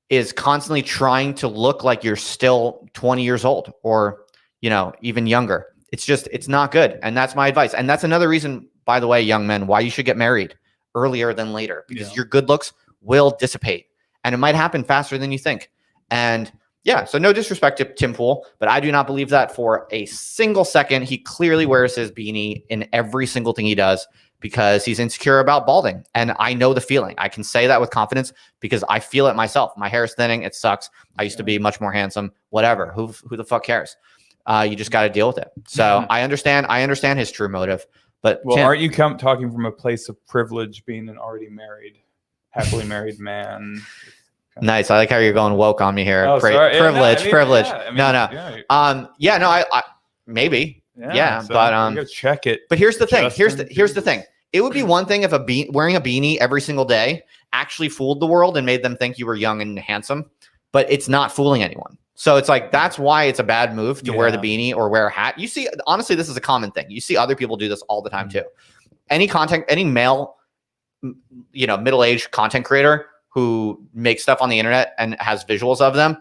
is constantly trying to look like you're still 20 years old or, you know, even younger. It's not good. And that's my advice. And that's another reason, by the way, young men, why you should get married earlier than later, because your good looks will dissipate and it might happen faster than you think. And Yeah, so no disrespect to Tim Pool, but I do not believe that for a single second. He clearly wears his beanie in every single thing he does because he's insecure about balding. And I know the feeling. I can say that with confidence because I feel it myself. My hair is thinning. It sucks. I used to be much more handsome. Whatever. Who the fuck cares? You just got to deal with it. So I understand his true motive. But well, aren't you talking from a place of privilege, being an already happily married man? Nice. I like how you're going woke on me here. Oh, sorry. Privilege. Yeah, I maybe. Yeah, so but you gotta check it. But here's the thing. Justin. Here's the thing. It would be one thing if wearing a beanie every single day actually fooled the world and made them think you were young and handsome, but it's not fooling anyone. So it's like that's why it's a bad move to wear the beanie or wear a hat. You see, honestly, this is a common thing. You see other people do this all the time too. Any male, middle-aged content creator who makes stuff on the internet and has visuals of them,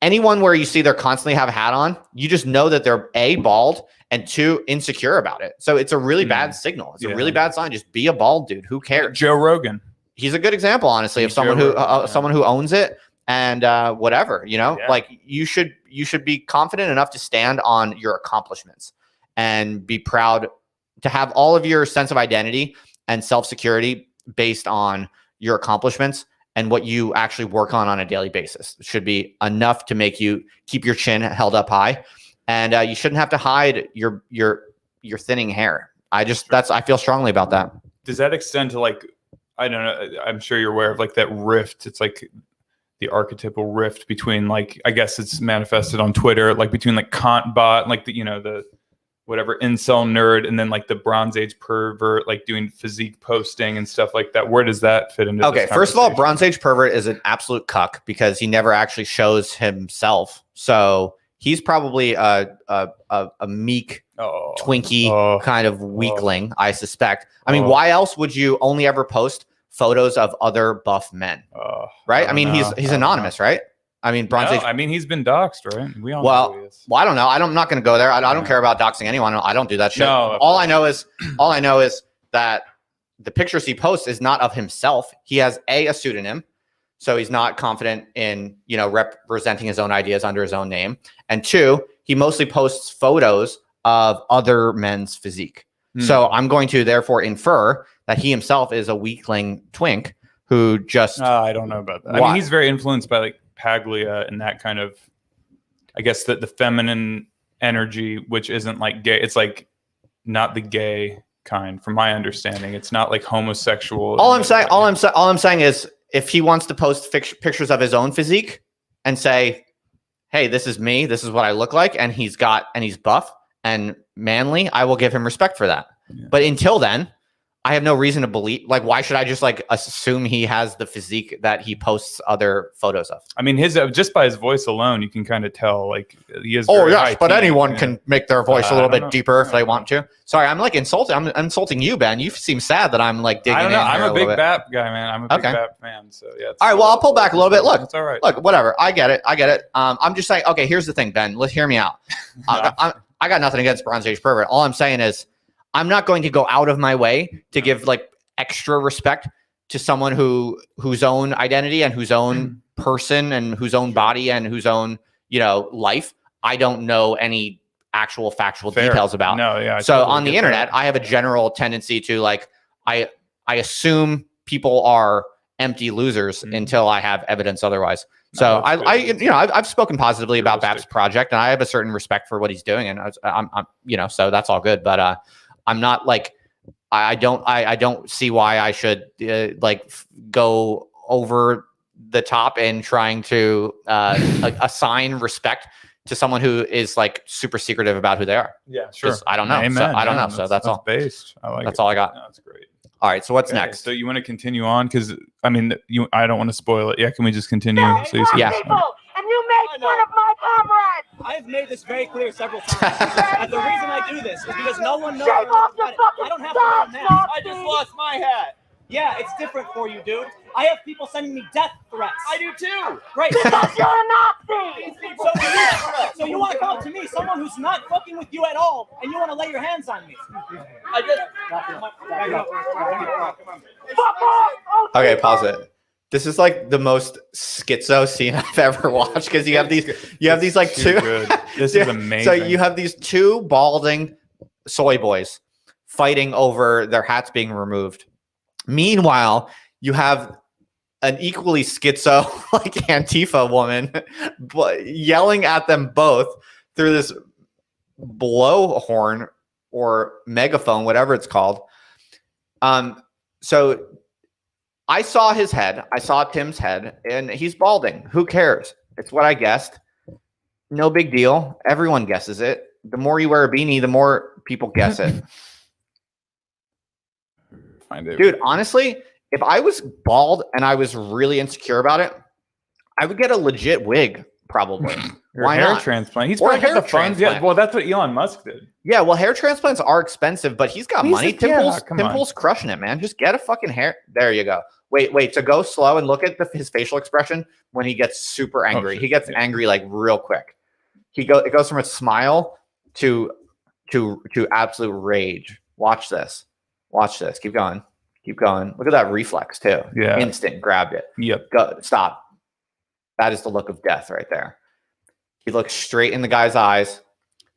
anyone where you see they're constantly have a hat on, you just know that they're A, bald, and 2, insecure about it. So it's a really bad signal. It's a really bad sign. Just be a bald dude. Who cares? Joe Rogan. He's a good example, honestly, of someone who owns it and whatever, like you should be confident enough to stand on your accomplishments and be proud to have all of your sense of identity and self-security based on your accomplishments and what you actually work on a daily basis. It should be enough to make you keep your chin held up high, and you shouldn't have to hide your thinning hair. I feel strongly about that. Does that extend to like, I don't know, I'm sure you're aware of like that rift. It's like the archetypal rift between like, I guess it's manifested on Twitter, like between like Kant bot, like the whatever incel nerd, and then like the Bronze Age pervert, like doing physique posting and stuff like that. Where does that fit into? Okay, first of all, Bronze Age pervert is an absolute cuck because he never actually shows himself. So he's probably a meek Twinkie kind of weakling, I suspect. I mean, why else would you only ever post photos of other buff men? Right? I mean, he's anonymous, right? I mean, Bronze Age. I mean, he's been doxxed, right? We all know who he is. Well, I don't know. I'm not going to go there. I don't care about doxing anyone. I don't do that shit. No, all I know is that the pictures he posts is not of himself. He has a pseudonym, so he's not confident in representing his own ideas under his own name. And 2, he mostly posts photos of other men's physique. So I'm going to therefore infer that he himself is a weakling twink who just. I don't know about that. I mean, he's very influenced by like Paglia and that kind of, I guess that the feminine energy, which isn't like gay. It's like not the gay kind, from my understanding. It's not like homosexual. All I'm saying is, if he wants to post pictures of his own physique and say, "Hey, this is me. This is what I look like," and he's buff and manly, I will give him respect for that. Yeah. But until then, I have no reason to believe. Like, why should I just like assume he has the physique that he posts other photos of? I mean, just by his voice alone, you can kind of tell like he is. Oh yes, but anyone can make their voice a little bit deeper if they want to. Sorry, I'm like insulting. I'm insulting you, Ben. You seem sad that I'm like digging. I don't know. I'm a big BAP guy, man. I'm a big BAP fan. So yeah. All right. Well, I'll pull back a little bit. Look, it's all right. Look, whatever. I get it. I'm just saying. Okay, here's the thing, Ben. Let's hear me out. I got nothing against Bronze Age pervert. All I'm saying is, I'm not going to go out of my way to give like extra respect to someone whose own identity and whose own person and whose own body and whose own life I don't know any actual factual details about. No, yeah. So totally on the internet, I have a general tendency to like I assume people are empty losers until I have evidence otherwise. So I've spoken positively about BAP's project, and I have a certain respect for what he's doing, and I'm so that's all good. But I'm not like. I don't see why I should go over the top in trying to assign respect to someone who is like super secretive about who they are. Yeah, sure. I don't know. Amen. So I don't know. So that's all. Based. I like that's all I got. No, that's great. All right. So what's next? So you want to continue on? Because I mean, I don't want to spoil it. Yeah. Can we just continue? So you yeah. People, and you make fun of my comrades. I've made this very clear several times. And the reason I do this is because no one knows. Shave off your I don't have to wear a mask. I just lost my hat. Yeah, it's different for you, dude. I have people sending me death threats. I do too. Right. Because you're a Nazi. So you want to come up to me, someone who's not fucking with you at all, and you want to lay your hands on me? Fuck off. Okay, pause it. This is like the most schizo scene I've ever watched because you have these like two. Good. This is amazing. So you have these two balding soy boys fighting over their hats being removed. Meanwhile, you have an equally schizo like Antifa woman yelling at them both through this blowhorn or megaphone, whatever it's called. So I saw his head. I saw Tim's head, and he's balding. Who cares? It's what I guessed. No big deal. Everyone guesses it. The more you wear a beanie, the more people guess it. Dude, honestly, if I was bald and I was really insecure about it, I would get a legit wig, probably. Why hair not? transplant. He's Or a probably hair got the funds. Yeah, transplant. well, that's what Elon Musk did. Yeah, well, hair transplants are expensive, but he's got money. come on. Timple's crushing it, man. Just get a fucking hair. There you go. Wait. To go slow and look at his facial expression when he gets super angry. shit. He gets angry like real quick. It goes from a smile to absolute rage. Watch this. Keep going. Look at that reflex too. Yeah. Instant grabbed it. Yep. Go. Stop. That is the look of death right there. He looks straight in the guy's eyes.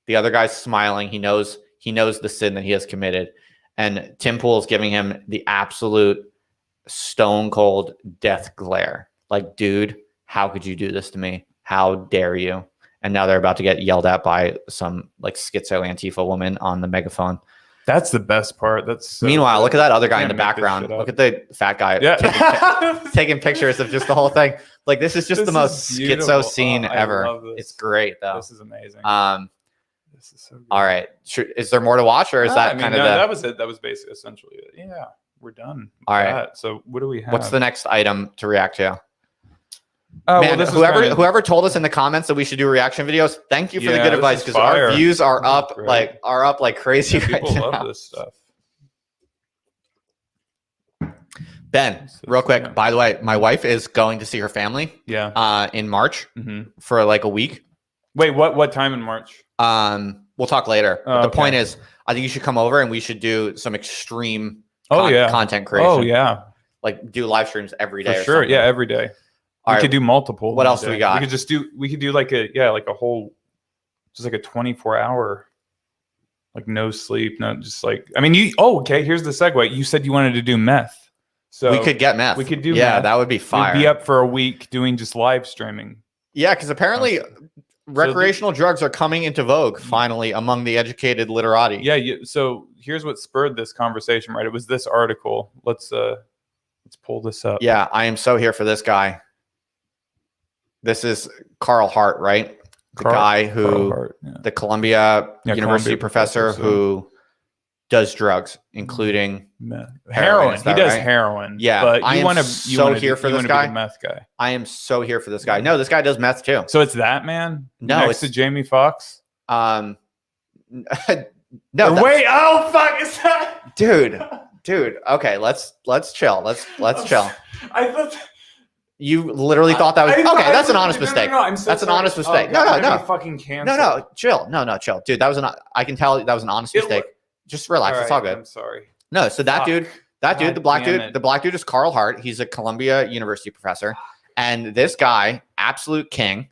The other guy's smiling. He knows the sin that he has committed. And Tim Pool's giving him the absolute stone cold death glare. Like, dude, how could you do this to me? How dare you? And now they're about to get yelled at by some like schizo Antifa woman on the megaphone. That's the best part. Meanwhile, look at that other guy in Can't the make this background. shit up. Look at the fat guy Yeah. taking pictures of just the whole thing. Like, this is just This the most is beautiful. schizo scene I ever. love this. It's great though. This is amazing. This is so good. All right. Is there more to watch, or is that kind of that was it. That was basically essentially it. Yeah, we're done. All right. That. So what do we have? What's the next item to react to? Oh, Man, this is whoever told us in the comments that we should do reaction videos, thank you for the Yeah, good this advice, is because our fire. views are This is up great. like crazy right People now. love this stuff. Ben, So, real quick, yeah. by the way, my wife is going to see her family Yeah. in March hmm for like a week. Wait, what time in March? We'll talk later. But Oh, the okay. point is, I think you should come over and we should do some extreme Oh yeah. content creation. Oh yeah. Like do live streams every day. For or sure. something. Yeah, every day. All We right. could do multiple. What in a else do we day. got? We could do like a whole, just like a 24-hour, like no sleep, no, just like, I mean, okay, here's the segue. You said you wanted to do meth. So we could get meth. we could do Yeah, meth. that would be fire. We'd be up for a week doing just live streaming. Yeah, because apparently Awesome. recreational drugs are coming into vogue finally among the educated literati. Yeah. So here's what spurred this conversation, right? It was this article. Let's pull this up. Yeah, I am so here for this guy. This is Carl Hart, right? The guy who, Carl Hart, yeah. the Columbia Yeah, University Columbia professor professor, so- who does drugs, including Meth. Heroin, Heroin. is He that does right? heroin. Yeah, but I you am want to so here for this guy. Be the meth guy. I am so here for this guy. No, this guy does meth too. So it's that man. No, next to Jamie Foxx. No, Wait. Oh fuck! Is that dude. Okay, let's chill. Let's chill. I thought. You literally thought that was okay. That's an honest mistake. No, I'm so That's an sorry. honest mistake. Oh, No, God, no, I'm no. gonna Fucking cancel. No, chill. No, chill, dude. That was I can tell that was an honest It mistake. Just relax. It's all good. I'm sorry. No, so that Fuck. dude, God the black damn dude, it. the black dude is Carl Hart. He's a Columbia University professor, and this guy, absolute king,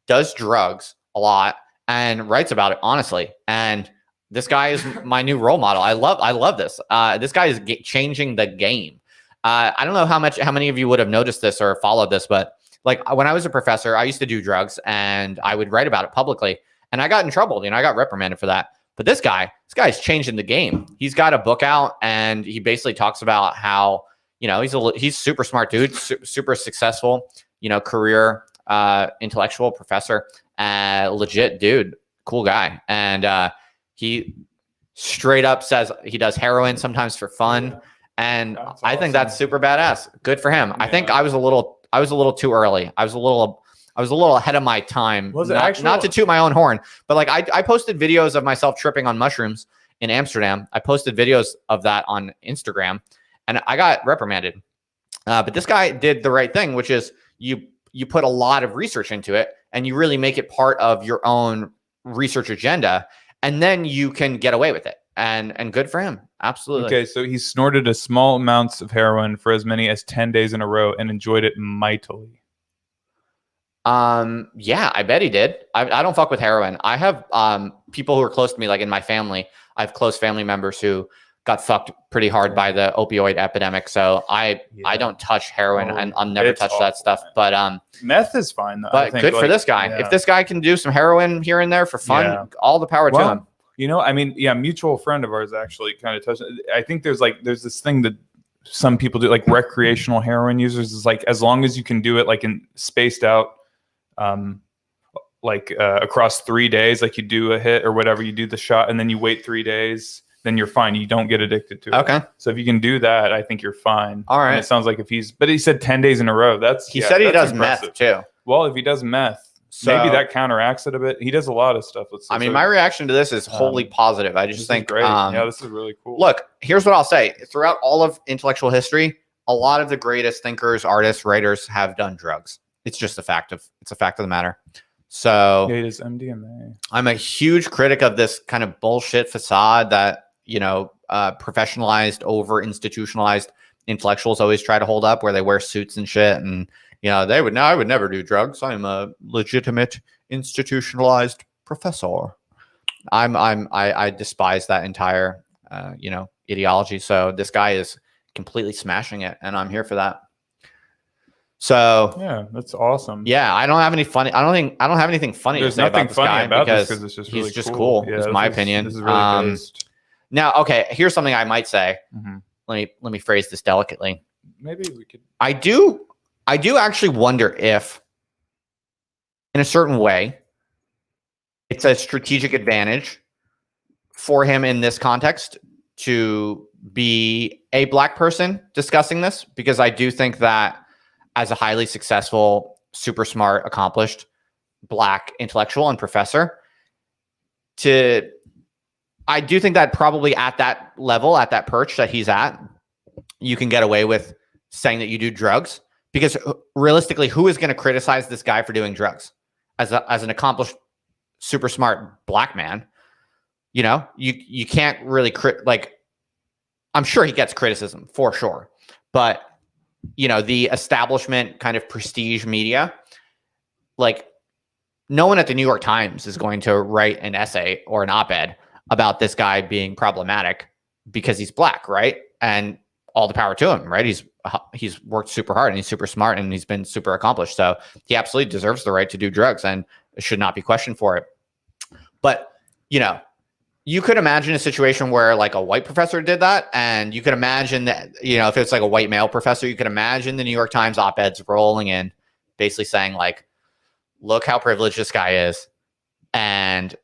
does drugs a lot and writes about it honestly. And this guy is my new role model. I love this. This guy is changing the game. I don't know how many of you would have noticed this or followed this, but like when I was a professor, I used to do drugs and I would write about it publicly, and I got in trouble. I got reprimanded for that. But this guy's changing the game. He's got a book out, and he basically talks about how he's super smart dude, super successful, career, intellectual professor, legit dude, cool guy, and he straight up says he does heroin sometimes for fun, and That's I think that's awesome. super badass. Good for him. I think Yeah. I was a little too early. I was a little ahead of my time. Was it not, actual- not to toot my own horn, but like I posted videos of myself tripping on mushrooms in Amsterdam. I posted videos of that on Instagram, and I got reprimanded. But this guy did the right thing, which is you put a lot of research into it, and you really make it part of your own research agenda, and then you can get away with it. And good for him. Absolutely. Okay, so he snorted a small amounts of heroin for as many as 10 days in a row and enjoyed it mightily. Yeah, I bet he did. I don't fuck with heroin. I have people who are close to me, like in my family. I have close family members who got fucked pretty hard by the opioid epidemic. So I don't touch heroin, and I'll never touch that stuff. Man. But meth is fine though. But good for this guy. Yeah. If this guy can do some heroin here and there for fun, all the power to him. You know, I mean, a mutual friend of ours actually kind of touched. I think there's this thing that some people do, like recreational heroin users, is like as long as you can do it like in spaced out. Across 3 days, like you do a hit or whatever, you do the shot and then you wait 3 days, then you're fine. You don't get addicted to it. Okay. So if you can do that, I think you're fine. All right. And it sounds like but he said 10 days in a row. He said he does impressive. Meth too. Well, if he does meth, maybe that counteracts it a bit. He does a lot of stuff. My reaction to this is wholly positive. I just think, great. This is really cool. Look, here's what I'll say. Throughout all of intellectual history, a lot of the greatest thinkers, artists, writers have done drugs. It's just a fact of the matter. So it is MDMA. I'm a huge critic of this kind of bullshit facade that, professionalized, over institutionalized intellectuals always try to hold up, where they wear suits and shit. And, I would never do drugs. I'm a legitimate institutionalized professor. I despise that entire, ideology. So this guy is completely smashing it, and I'm here for that. So yeah, that's awesome. Yeah, I don't have any funny. I don't have anything funny to say about this guy because it's just he's just cool. Yeah, is my opinion. This is really based. Now, okay, here's something I might say. Mm-hmm. Let me phrase this delicately. Maybe we could. I do actually wonder if, in a certain way, it's a strategic advantage for him in this context to be a black person discussing this, because I do think that, as a highly successful, super smart, accomplished black intellectual and professor, I do think that probably at that level, at that perch that he's at, you can get away with saying that you do drugs, because realistically, who is going to criticize this guy for doing drugs as an accomplished, super smart black man? You can't really I'm sure he gets criticism for sure, but the establishment kind of prestige media, like no one at the New York Times is going to write an essay or an op-ed about this guy being problematic because he's black, right? And all the power to him, right? He's worked super hard and he's super smart and he's been super accomplished. So he absolutely deserves the right to do drugs and should not be questioned for it. But, you could imagine a situation where like a white professor did that, and you could imagine that, if it's like a white male professor, you could imagine the New York Times op-eds rolling in, basically saying like, look how privileged this guy is. And,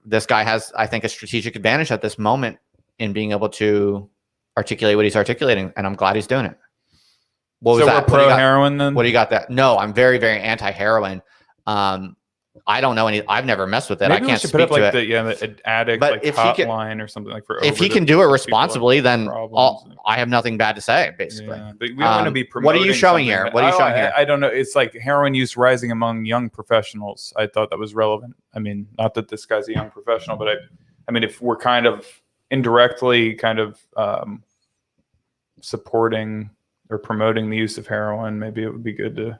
this guy has, I think, a strategic advantage at this moment in being able to articulate what he's articulating. And I'm glad he's doing it. What was that? We're pro heroin then? What do you got that? No, I'm very, very anti-heroin. I don't know I've never messed with it. Maybe I can't speak speak to it. The addict hotline or something like for. If he can do it responsibly, then I have nothing bad to say. Basically, but we want to be promoting. What are you showing here? What are you showing here? I don't know. It's like heroin use rising among young professionals. I thought that was relevant. I mean, not that this guy's a young professional, but I mean, if we're kind of indirectly kind of supporting or promoting the use of heroin, maybe it would be good to.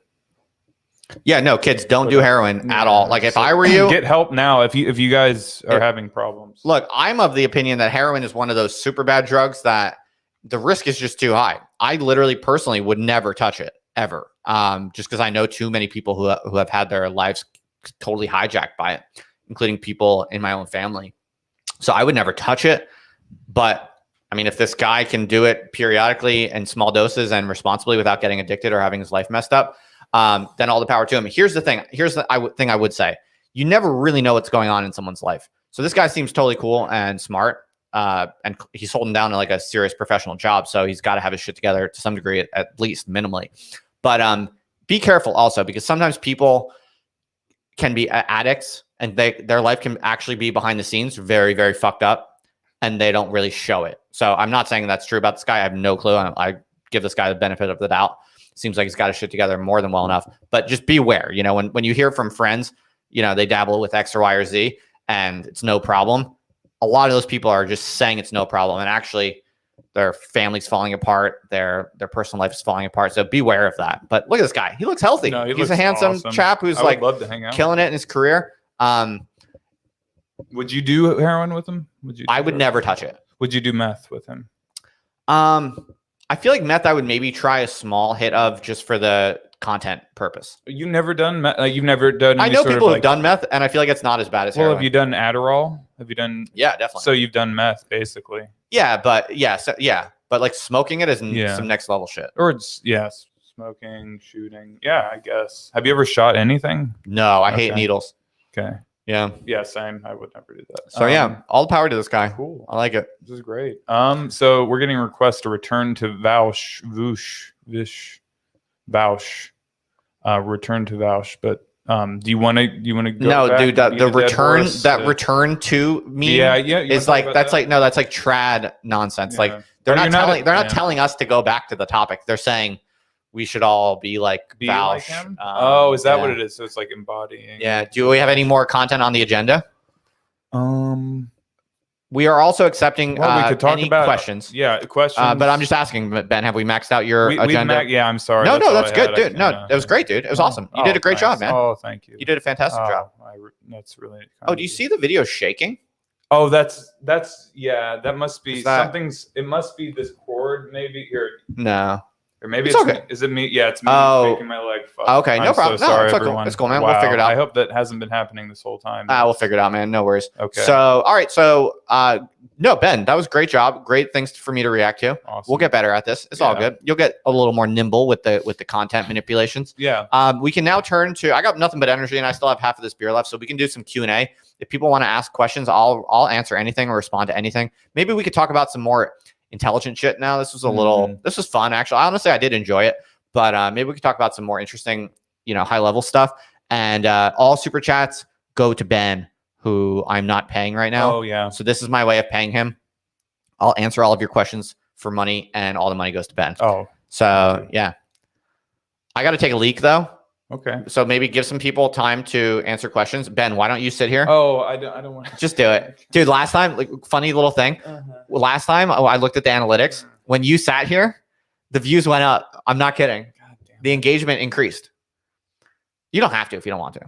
Yeah, no, kids, don't do heroin at all. Like if I were you, get help now if you guys are having problems. Look, I'm of the opinion that heroin is one of those super bad drugs that the risk is just too high. I literally personally would never touch it ever. Just because I know too many people who have had their lives totally hijacked by it, including people in my own family. So I would never touch it. But I mean, if this guy can do it periodically in small doses and responsibly without getting addicted or having his life messed up, then all the power to him. Here's the thing. Here's the thing I would say. You never really know what's going on in someone's life. So this guy seems totally cool and smart. And he's holding down like a serious professional job. So he's got to have his shit together to some degree, at least minimally. But be careful also, because sometimes people can be addicts and their life can actually be behind the scenes very, very fucked up, and they don't really show it. So I'm not saying that's true about this guy. I have no clue. I give this guy the benefit of the doubt. Seems like he's got his shit together more than well enough. But just beware, when you hear from friends, they dabble with X or Y or Z and it's no problem. a lot of those people are just saying it's no problem, and actually their family's falling apart, their personal life is falling apart. So beware of that. But look at this guy; he looks healthy. No, he He's looks a handsome awesome. chap who's I like would love to hang out. killing it in his career. Would you do heroin with him? I would never touch it. Would you do meth with him? I feel like meth I would maybe try a small hit of just for the content purpose. You've never done meth? You've never done? I any know sort of, people who've like, done meth, and I feel like it's not as bad as Well, heroin. have you done Adderall? Have you done? Yeah, definitely. So you've done meth, basically, yeah, but but like smoking it is some next level shit. or it's smoking, shooting. Yeah, I guess. Have you ever shot anything? No, I hate Okay. needles. Okay. Yeah. Yeah, same. I would never do that. So yeah, all the power to this guy. Cool. I like it. This is great. So we're getting requests to return to Vaush, return to Vaush. But do you want to go? No, back dude, and beat the a dead return horse? return to me Yeah. is like that's like trad nonsense. Like they're not telling us to go back to the topic. They're saying we should all be like be Vaush. like him. Is that yeah. what it is? So it's like embodying. Yeah. Do we have any more content on the agenda? We are also accepting Well, we could talk any about questions. Yeah, questions. But I'm just asking, Ben, have we maxed out your agenda? I'm sorry. No, all that's I good, had. dude. No, it was great, dude. It was awesome. You did a great job, thanks. man. Oh, thank you. You did a fantastic job. That's really. kind Oh, of do you see the video shaking? Oh, that's that must be Is that- something's. It must be this cord, maybe here, No. or maybe It's it's okay. me. Is it me? Yeah, it's me Oh. making my leg. Fuck. Okay, no I'm problem. So No, sorry, it's okay. everyone. It's cool, man. Wow. We'll figure it out. I hope that hasn't been happening this whole time. We'll figure it out, man. No worries. Okay. So, all right. So, no, Ben, that was a great job. Great things for me to react to. Awesome. We'll get better at this. It's all Yeah. good. You'll get a little more nimble with the content manipulations. Yeah. We can now turn to. I got nothing but energy, and I still have half of this beer left, so we can do some Q&A. If people want to ask questions, I'll answer anything or respond to anything. Maybe we could talk about some more intelligent shit now. This was a little. This was fun, actually. Honestly, I did enjoy it, but maybe we could talk about some more interesting, high level stuff. And all super chats go to Ben, who I'm not paying right now. Oh yeah. So this is my way of paying him. I'll answer all of your questions for money, and all the money goes to Ben. Oh. So yeah, I got to take a leak though. Okay. So maybe give some people time to answer questions. Ben, why don't you sit here? Oh, I don't want. Just do it, dude. Last time, like, funny little thing. Last time I looked at the analytics. When you sat here, the views went up. I'm not kidding. God damn. The engagement increased. You don't have to if you don't want to.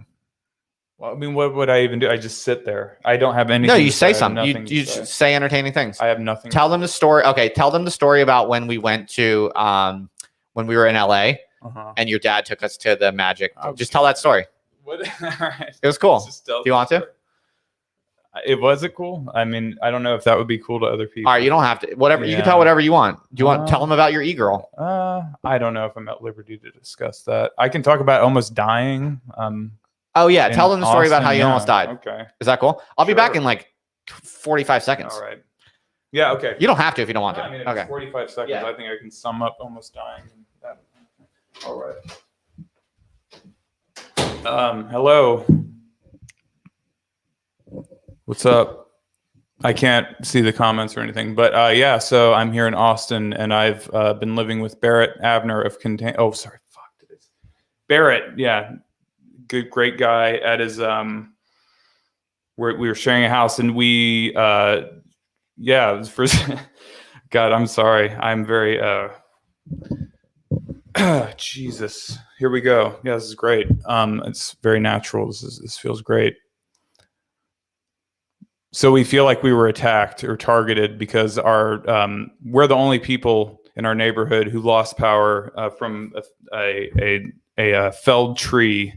Well, I mean, what would I even do? I just sit there. I don't have anything. No, you to say I have something. nothing You to say. say entertaining things. I have nothing. Tell them the story. Okay, tell them the story about when we went to when we were in LA Uh-huh. and your dad took us to the Magic. Okay. Just tell that story. What? All right. It was cool. Just tell Do you want to? It was it cool? I mean, I don't know if that would be cool to other people. All right, you don't have to. Whatever you can Yeah. tell whatever you want. Do you want tell them about your e-girl? I don't know if I'm at liberty to discuss that. I can talk about almost dying. Oh yeah, in tell them the story about Austin. how you Yeah, almost died. Okay. Is that cool? I'll be back Sure. in like 45 seconds. All right. Yeah. Okay. You don't have to if you don't want to. I mean, if Okay. it's 45 seconds. Yeah. I think I can sum up almost dying. All right. Hello. What's up? I can't see the comments or anything, but yeah. So I'm here in Austin, and I've been living with Barrett Abner of Contain. Oh, sorry. Fuck. Barrett. Yeah. Good, great guy. At his we were sharing a house, and we yeah. It was first. God, I'm sorry. I'm very Jesus. Here we go. Yeah, this is great. It's very natural. This feels great. So we feel like we were attacked or targeted because we're the only people in our neighborhood who lost power from a felled tree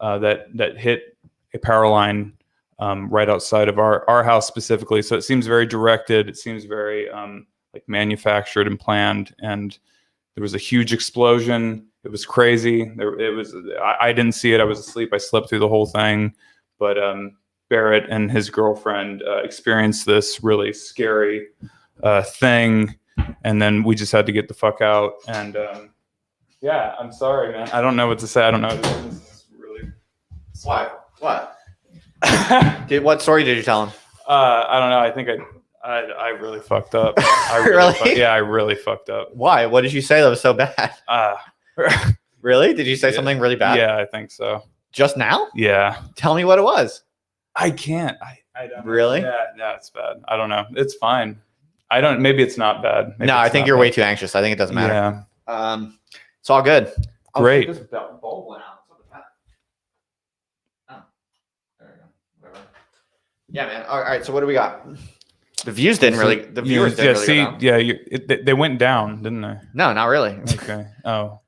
that hit a power line right outside of our house specifically. So it seems very directed. It seems very like manufactured and planned. And there was a huge explosion. It was crazy. I didn't see it. I was asleep. I slept through the whole thing. But Barrett and his girlfriend experienced this really scary thing. And then we just had to get the fuck out. And yeah, I'm sorry, man. I don't know what to say. I don't know. This is really... What? What story did you tell him? I don't know. I think I really fucked up. Really? Yeah, I really fucked up. Why? What did you say that was so bad? Really? Did you say something really bad? Yeah, I think so. Just now? Yeah. Tell me what it was. I can't. I don't know. Really? Yeah, it's bad. I don't know. It's fine. I don't. Maybe it's not bad. Maybe No, I it's think not you're bad. way too anxious. I think it doesn't matter. Yeah. It's all good. Great. Oh, shit, this bulb went out. What's up with that? Oh, there we go. Whatever. Yeah, man. All right. So what do we got? The views didn't really. The viewers didn't really. See, go down. yeah, they went down, didn't they? No, not really. Okay. Oh.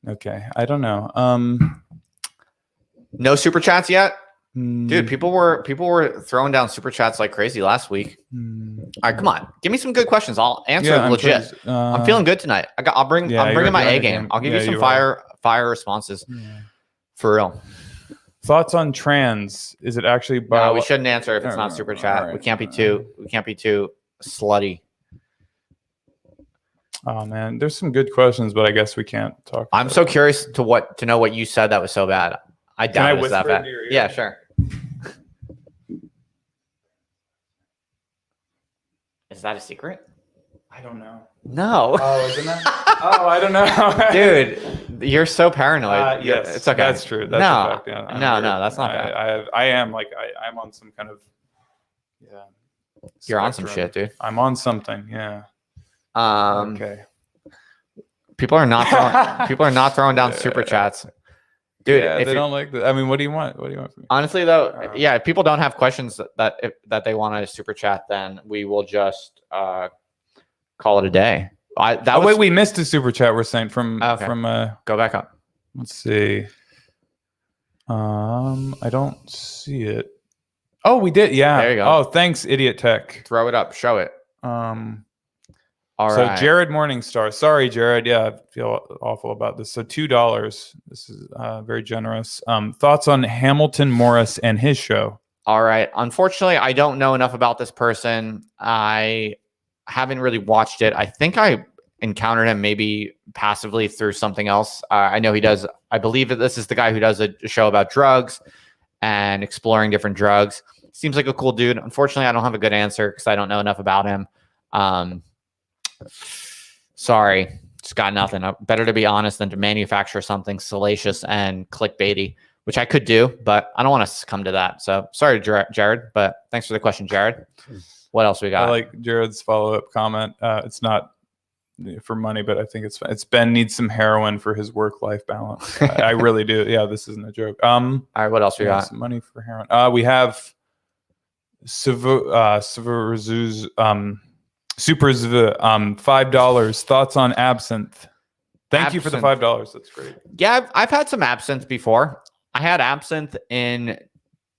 Okay. I don't know. No super chats yet, hmm, dude. People were throwing down super chats like crazy last week. All right, come on, give me some good questions. I'll answer yeah, legit. I'm feeling good tonight. I'm bringing my A game. I'll give you some fire responses for real. Thoughts on trans? Is it actually No, we shouldn't answer if it's not super chat. right. We can't be too slutty. Oh man, there's some good questions, but I guess we can't talk. I'm so curious to know what you said that was so bad. I doubt it was that whisper bad. into your ear? Yeah, sure. Is that a secret? I don't know. No. Oh, isn't that? Oh, I don't know. Dude, you're so paranoid. Yes, it's okay. That's true. That's No. a fact. Yeah, No, that's not bad. I am like I'm on some kind of You're on some spectrum. shit, dude. I'm on something. Yeah. Okay. People are not throwing down super chats. Dude, Yeah, if they you- don't like that. I mean, what do you want? What do you want from me? honestly though, yeah, if people don't have questions that they want to super chat, then we will just call it a day. Wait, we missed a super chat. We're saying from go back up. Let's see. I don't see it. Oh, we did. Yeah. There you go. Oh, thanks, Idiot Tech. Throw it up, show it. All so right. Jared Morningstar. Sorry, Jared. Yeah, I feel awful about this. So $2. This is very generous. Thoughts on Hamilton Morris and his show? All right. Unfortunately, I don't know enough about this person. I haven't really watched it. I think I encountered him maybe passively through something else. I know he does. I believe that this is the guy who does a show about drugs and exploring different drugs. Seems like a cool dude. Unfortunately, I don't have a good answer because I don't know enough about him. Sorry, just got nothing. Better to be honest than to manufacture something salacious and clickbaity, which I could do, but I don't want to succumb to that. So sorry, Jared, but thanks for the question, Jared. What else we got? I like Jared's follow-up comment. It's not for money, but I think it's Ben needs some heroin for his work-life balance. I really do. Yeah, this isn't a joke. All right, what else we got? Some money for heroin. We have Superzuz, $5. Thoughts on Absinthe? Thank you for the $5. That's great. Yeah, I've had some absinthe before. I had absinthe in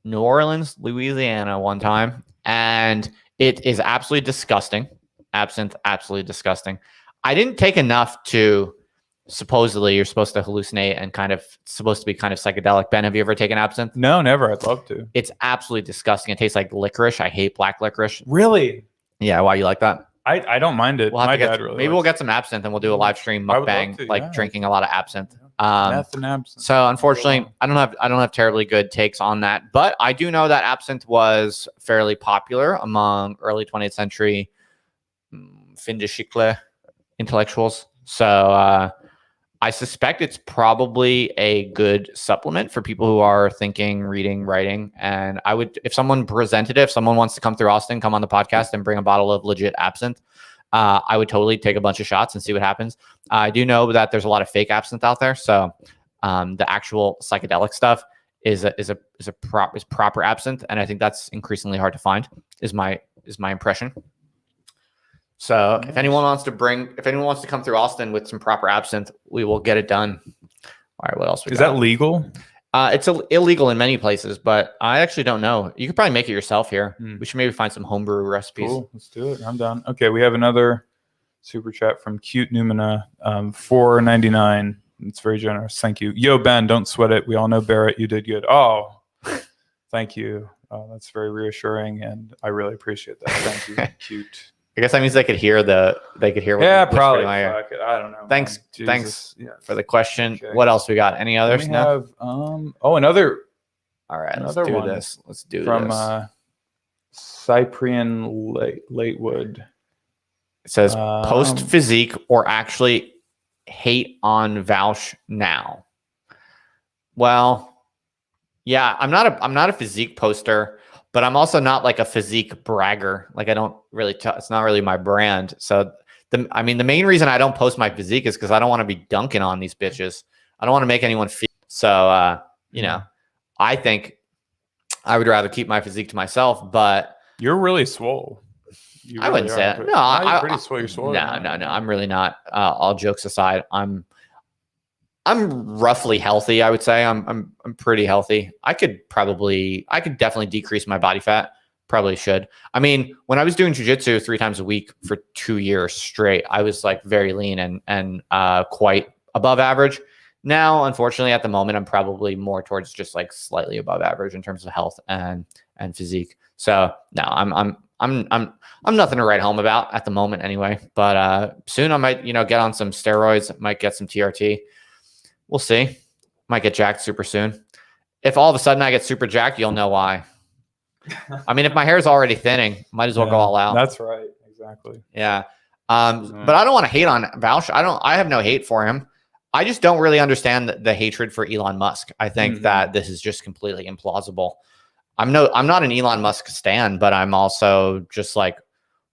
New Orleans, Louisiana one time, and it is absolutely disgusting. Absinthe, absolutely disgusting. I didn't take enough to supposedly you're supposed to hallucinate and supposed to be kind of psychedelic. Ben, have you ever taken absinthe? No, never. I'd love to. It's absolutely disgusting. It tastes like licorice. I hate black licorice. Really? Yeah. Why you like that? I don't mind it. We'll My dad really. Maybe we'll get some absinthe and we'll do a live stream mukbang, drinking a lot of absinthe. Meth and absinthe. So unfortunately, I don't have terribly good takes on that, but I do know that absinthe was fairly popular among early 20th century fin de siècle intellectuals. So I suspect it's probably a good supplement for people who are thinking, reading, writing. And I would, if someone presented it, if someone wants to come through Austin, come on the podcast and bring a bottle of legit absinthe, I would totally take a bunch of shots and see what happens. I do know that there's a lot of fake absinthe out there. So the actual psychedelic stuff is proper absinthe. And I think that's increasingly hard to find is my impression. So if anyone wants to come through Austin with some proper absinthe, we will get it done. All right, what else? Is that legal? It's illegal in many places, but I actually don't know. You could probably make it yourself here. We should maybe find some homebrew recipes. Cool, let's do it. I'm done. Okay, we have another super chat from Cute Numina, $4.99. It's very generous. Thank you. Yo, Ben, don't sweat it. We all know Barrett. You did good. Oh, thank you. That's very reassuring, and I really appreciate that. Thank you. Cute. I guess that means they could hear what yeah, probably. Fuck it. I don't know. Thanks for the question. Okay. What else we got? Any others? We have another. All right, another let's do one this. Let's do from this. Cyprian Latewood. It says post physique or actually hate on Vaush now. Well, yeah, I'm not a physique poster, but I'm also not like a physique bragger. Like I don't really, it's not really my brand. So the main reason I don't post my physique is because I don't want to be dunking on these bitches. I don't want to make anyone feel. So, you know, I think I would rather keep my physique to myself, but you're really swole. I wouldn't say that. No, you're pretty swole. You're swole. No. I'm really not. All jokes aside, I'm roughly healthy. I would say I'm pretty healthy. I could definitely decrease my body fat. Probably should. I mean, when I was doing jujitsu 3 times a week for 2 years straight, I was like very lean and quite above average. Now, unfortunately, at the moment, I'm probably more towards just like slightly above average in terms of health and physique. So no, I'm nothing to write home about at the moment anyway. But soon I might, get on some steroids, might get some TRT. We'll see. Might get jacked super soon. If all of a sudden I get super jacked, you'll know why. I mean, if my hair is already thinning, might as well go all out. That's right. Exactly. Yeah. But I don't want to hate on Vaush. I have no hate for him. I just don't really understand the hatred for Elon Musk. I think that this is just completely implausible. I'm not an Elon Musk stan, but I'm also just like,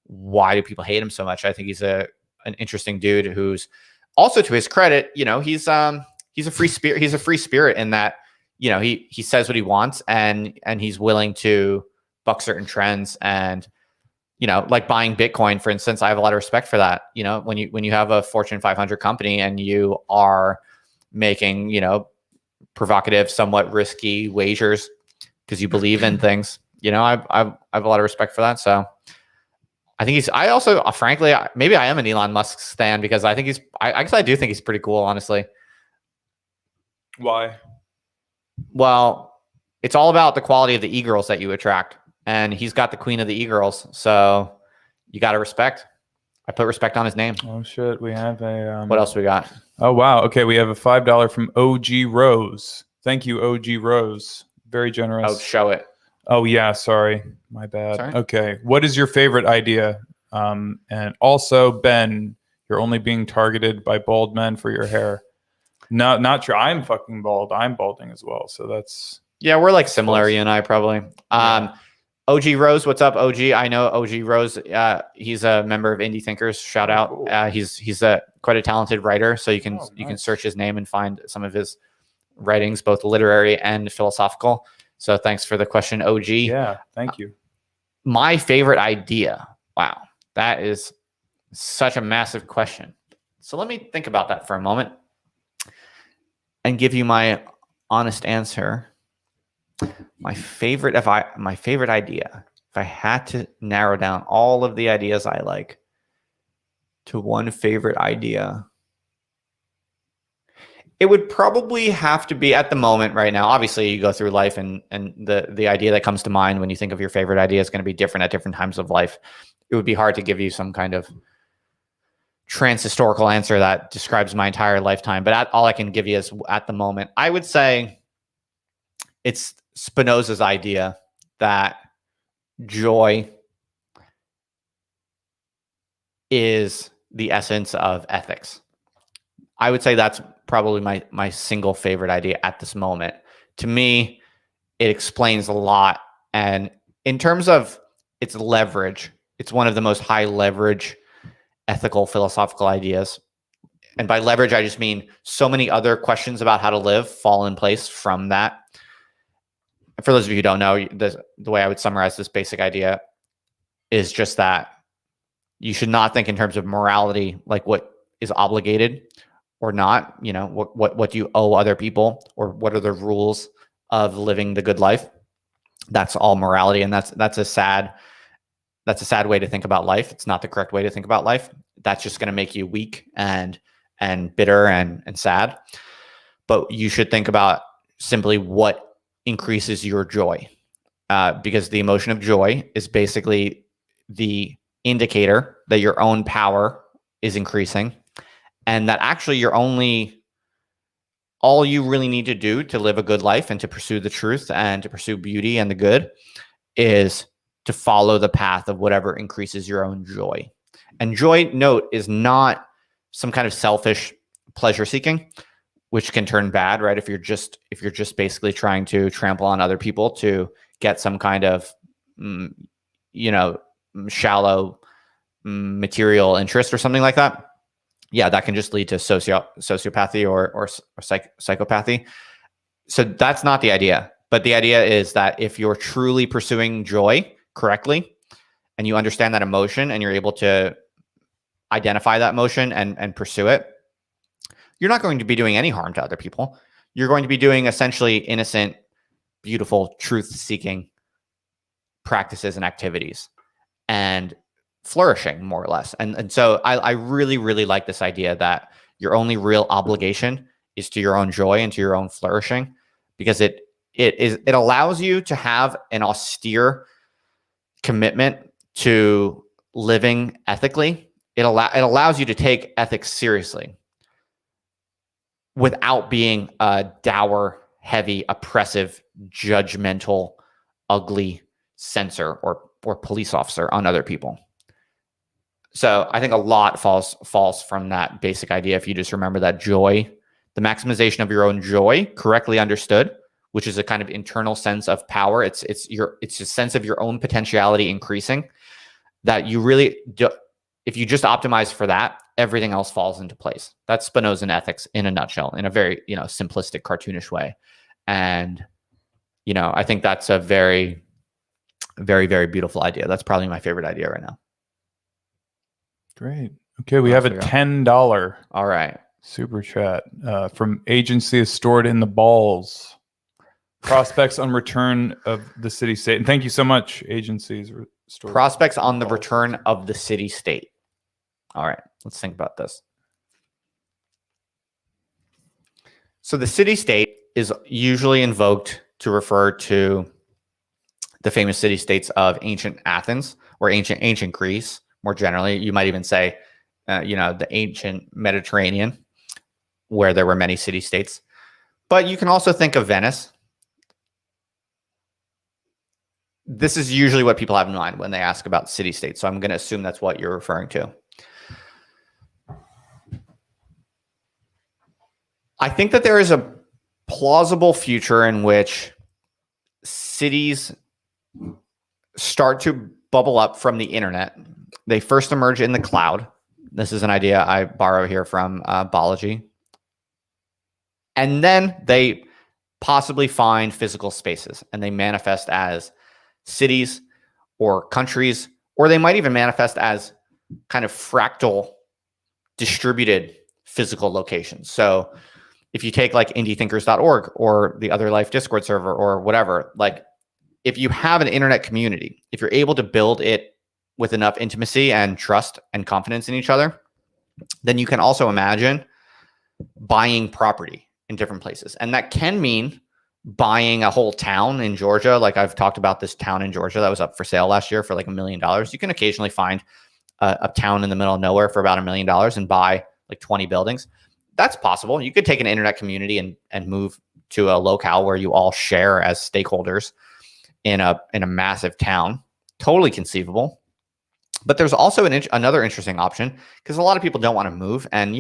why do people hate him so much? I think he's an interesting dude who's also, to his credit, he's a free spirit. He's a free spirit in that, he says what he wants and he's willing to buck certain trends and, like buying Bitcoin, for instance. I have a lot of respect for that. When you have a Fortune 500 company and you are making, provocative, somewhat risky wagers because you believe in things, I have a lot of respect for that. So I think frankly, maybe I am an Elon Musk stan because I think I do think he's pretty cool, honestly. Why? Well, it's all about the quality of the e-girls that you attract. And he's got the queen of the e-girls. So you got to respect. I put respect on his name. Oh, shit. We have a... what else we got? Oh, wow. Okay. We have a $5 from OG Rose. Thank you, OG Rose. Very generous. Oh, show it. Oh, yeah. Sorry. My bad. Sorry? Okay. What is your favorite idea? And also, Ben, you're only being targeted by bald men for your hair. No, not true. I'm fucking bald. I'm balding as well. So that's... Yeah, we're like similar, you and I probably. OG Rose, what's up, OG? I know OG Rose. He's a member of Indie Thinkers. Shout out. Cool. He's quite a talented writer. So you can search his name and find some of his writings, both literary and philosophical. So thanks for the question, OG. Yeah, thank you. My favorite idea. Wow, that is such a massive question. So let me think about that for a moment and give you my honest answer. My favorite idea, if I had to narrow down all of the ideas I like to one favorite idea, it would probably have to be at the moment right now. Obviously, you go through life and the idea that comes to mind when you think of your favorite idea is going to be different at different times of life. It would be hard to give you some kind of trans-historical answer that describes my entire lifetime. But all I can give you is at the moment. I would say it's Spinoza's idea that joy is the essence of ethics. I would say that's probably my single favorite idea at this moment. To me, it explains a lot. And in terms of its leverage, it's one of the most high leverage ethical philosophical ideas. And by leverage, I just mean so many other questions about how to live fall in place from that. For those of you who don't know, the way I would summarize this basic idea is just that you should not think in terms of morality, like what is obligated or not. What do you owe other people, or what are the rules of living the good life? That's all morality, and that's a sad way to think about life. It's not the correct way to think about life. That's just going to make you weak and bitter and sad. But you should think about simply what increases your joy, because the emotion of joy is basically the indicator that your own power is increasing, and that actually all you really need to do to live a good life and to pursue the truth and to pursue beauty and the good is to follow the path of whatever increases your own joy. And joy, note, is not some kind of selfish pleasure seeking, which can turn bad, right? If you're just basically trying to trample on other people to get some kind of shallow material interest or something like that, yeah, that can just lead to sociopathy or psychopathy. So that's not the idea. But the idea is that if you're truly pursuing joy correctly and you understand that emotion and you're able to identify that emotion and pursue it, you're not going to be doing any harm to other people. You're going to be doing essentially innocent, beautiful, truth-seeking practices and activities and flourishing, more or less. And so I really, really like this idea that your only real obligation is to your own joy and to your own flourishing, because it allows you to have an austere commitment to living ethically. It allows you to take ethics seriously without being a dour, heavy, oppressive, judgmental, ugly censor or police officer on other people. So I think a lot falls from that basic idea. If you just remember that joy, the maximization of your own joy, correctly understood, which is a kind of internal sense of power. It's a sense of your own potentiality increasing, that you really do. If you just optimize for that, everything else falls into place. That's Spinozan ethics in a nutshell, in a very, simplistic, cartoonish way. And, I think that's a very, very, very beautiful idea. That's probably my favorite idea right now. Great. Okay, we have a $10 All right. super chat from agency is stored in the balls. Prospects on return of the city state. And thank you so much, agencies. Prospects on the return of the city state. All right, let's think about this. So the city state is usually invoked to refer to the famous city states of ancient Athens or ancient Greece. More generally, you might even say, the ancient Mediterranean, where there were many city states. But you can also think of Venice. This is usually what people have in mind when they ask about city states. So I'm going to assume that's what you're referring to. I think that there is a plausible future in which cities start to bubble up from the internet. They first emerge in the cloud. This is an idea I borrow here from biology. And then they possibly find physical spaces and they manifest as cities or countries, or they might even manifest as kind of fractal distributed physical locations. So if you take like indiethinkers.org or the Other Life Discord server or whatever, like if you have an internet community, if you're able to build it with enough intimacy and trust and confidence in each other, then you can also imagine buying property in different places. And that can mean buying a whole town in Georgia. Like I've talked about this town in Georgia that was up for sale last year for like $1 million. You can occasionally find a town in the middle of nowhere for about $1 million and buy like 20 buildings. That's possible. You could take an internet community and move to a locale where you all share as stakeholders in a massive town. Totally conceivable. But there's also another interesting option, because a lot of people don't want to move, and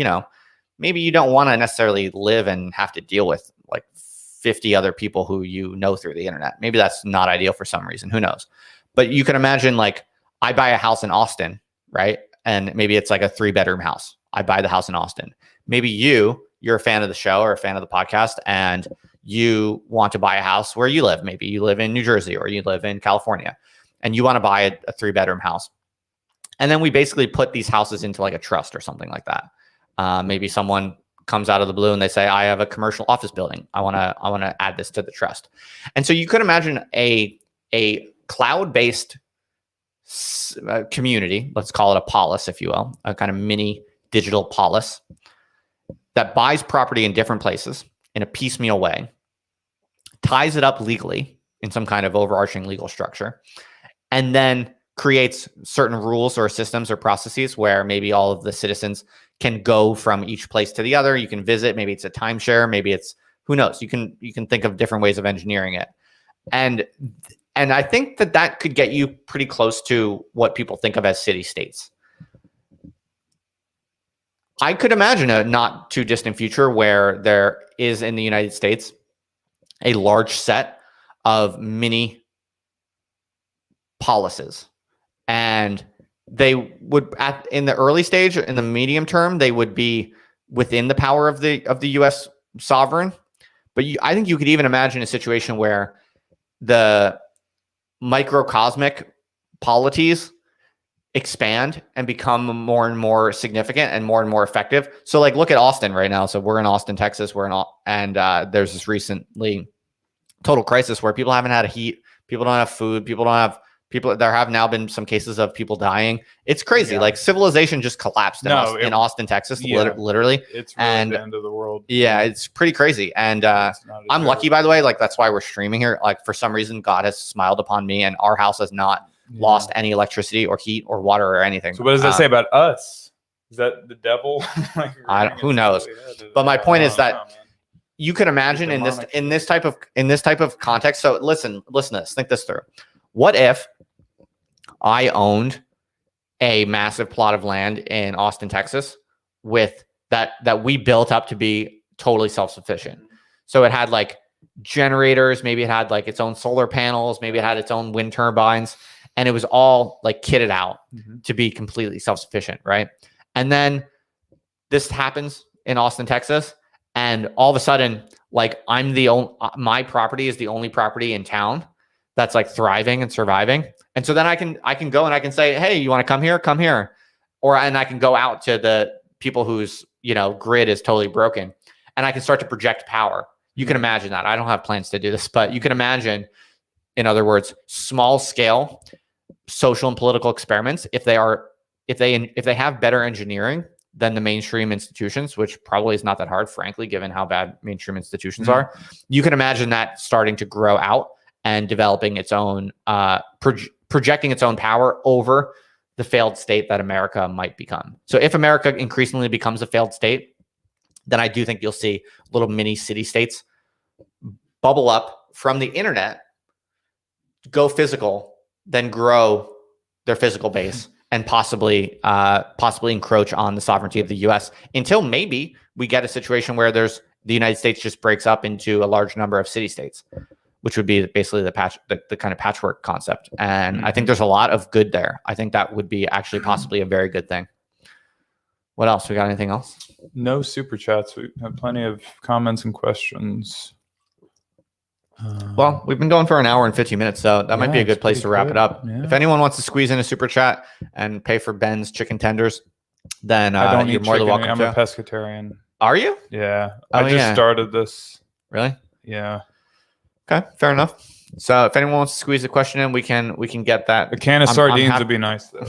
maybe you don't want to necessarily live and have to deal with like 50 other people who you know through the internet. Maybe that's not ideal for some reason. Who knows? But you can imagine, like, I buy a house in Austin, right? And maybe it's like a 3-bedroom house. I buy the house in Austin. Maybe you're a fan of the show or a fan of the podcast, and you want to buy a house where you live. Maybe you live in New Jersey or you live in California, and you want to buy a 3-bedroom house. And then we basically put these houses into like a trust or something like that. Maybe someone comes out of the blue and they say, I have a commercial office building. I want to add this to the trust. And so you could imagine a cloud-based community, let's call it a polis, if you will, a kind of mini digital polis that buys property in different places in a piecemeal way, ties it up legally in some kind of overarching legal structure, and then creates certain rules or systems or processes where maybe all of the citizens can go from each place to the other. You can visit, maybe it's a timeshare, maybe it's, who knows? You can think of different ways of engineering it. And I think that could get you pretty close to what people think of as city states. I could imagine a not too distant future where there is in the United States a large set of mini policies, and they would in the early stage, in the medium term, they would be within the power of the U.S. sovereign. But I think you could even imagine a situation where the microcosmic polities expand and become more and more significant and more effective. So like, look at Austin right now. So we're in Austin, Texas. There's this recently total crisis where people haven't had heat. People don't have food. There have now been some cases of people dying. It's crazy. Yeah. Like civilization just collapsed in Austin, Texas, literally. It's really the end of the world. Yeah, it's pretty crazy. And I'm lucky, by the way. Like, that's why we're streaming here. Like, for some reason, God has smiled upon me, and our house has not lost any electricity or heat or water or anything. So what does that say about us? Is that the devil? Who knows? But my point is that you could imagine in this type of context. So listen to this. Think this through. What if I owned a massive plot of land in Austin, Texas, with that we built up to be totally self-sufficient? So it had like generators, maybe it had like its own solar panels, maybe it had its own wind turbines, and it was all like kitted out to be completely self-sufficient, right? And then this happens in Austin, Texas, and all of a sudden, like, my property is the only property in town that's like thriving and surviving. And so then I can go and I can say, hey, you want to come here? Come here. And I can go out to the people whose, grid is totally broken, and I can start to project power. You can imagine that. I don't have plans to do this, but you can imagine, in other words, small scale social and political experiments. If they have better engineering than the mainstream institutions, which probably is not that hard, frankly, given how bad mainstream institutions are, you can imagine that starting to grow out and developing its own, projecting its own power over the failed state that America might become. So if America increasingly becomes a failed state, then I do think you'll see little mini city states bubble up from the internet, go physical, then grow their physical base, and possibly encroach on the sovereignty of the U.S. until maybe we get a situation where the United States just breaks up into a large number of city states, which would be basically the kind of patchwork concept. And I think there's a lot of good there. I think that would be actually possibly a very good thing. What else? We got anything else? No super chats. We have plenty of comments and questions. Well, we've been going for an hour and 50 minutes, so that might be a good place to wrap it up. Yeah. If anyone wants to squeeze in a super chat and pay for Ben's chicken tenders, then you're more than welcome. I'm a pescatarian. Are you? Yeah. I just started this. Really? Yeah. Okay, fair enough. So if anyone wants to squeeze a question in, we can get that. A can of sardines would be nice, though.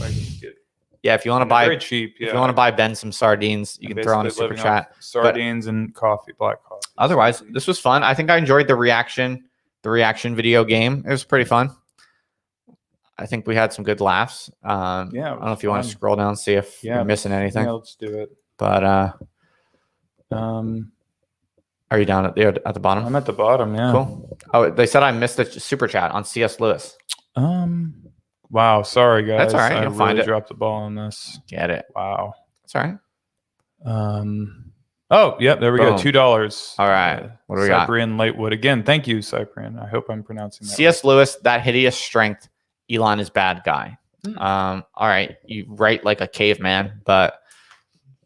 Yeah, if you want to buy, very cheap. Yeah. If you want to buy Ben some sardines, you can throw on a super chat. Sardines and coffee, black coffee. Otherwise, this was fun. I think I enjoyed the reaction video game. It was pretty fun. I think we had some good laughs. I don't know if you want to scroll down and see if you're missing anything. Yeah, let's do it. But are you down at the bottom? I'm at the bottom. Yeah. Cool. Oh, they said I missed a super chat on C.S. Lewis. Wow. Sorry, guys. That's all right. You'll find it. Dropped the ball on this. Get it. Wow. That's all right. Oh, yep. There we go. $2. All right. What do we got? Cyprian Lightwood. Again, thank you, Cyprian. I hope I'm pronouncing that C.S. Lewis, that hideous strength. Elon is bad guy. All right. You write like a caveman, but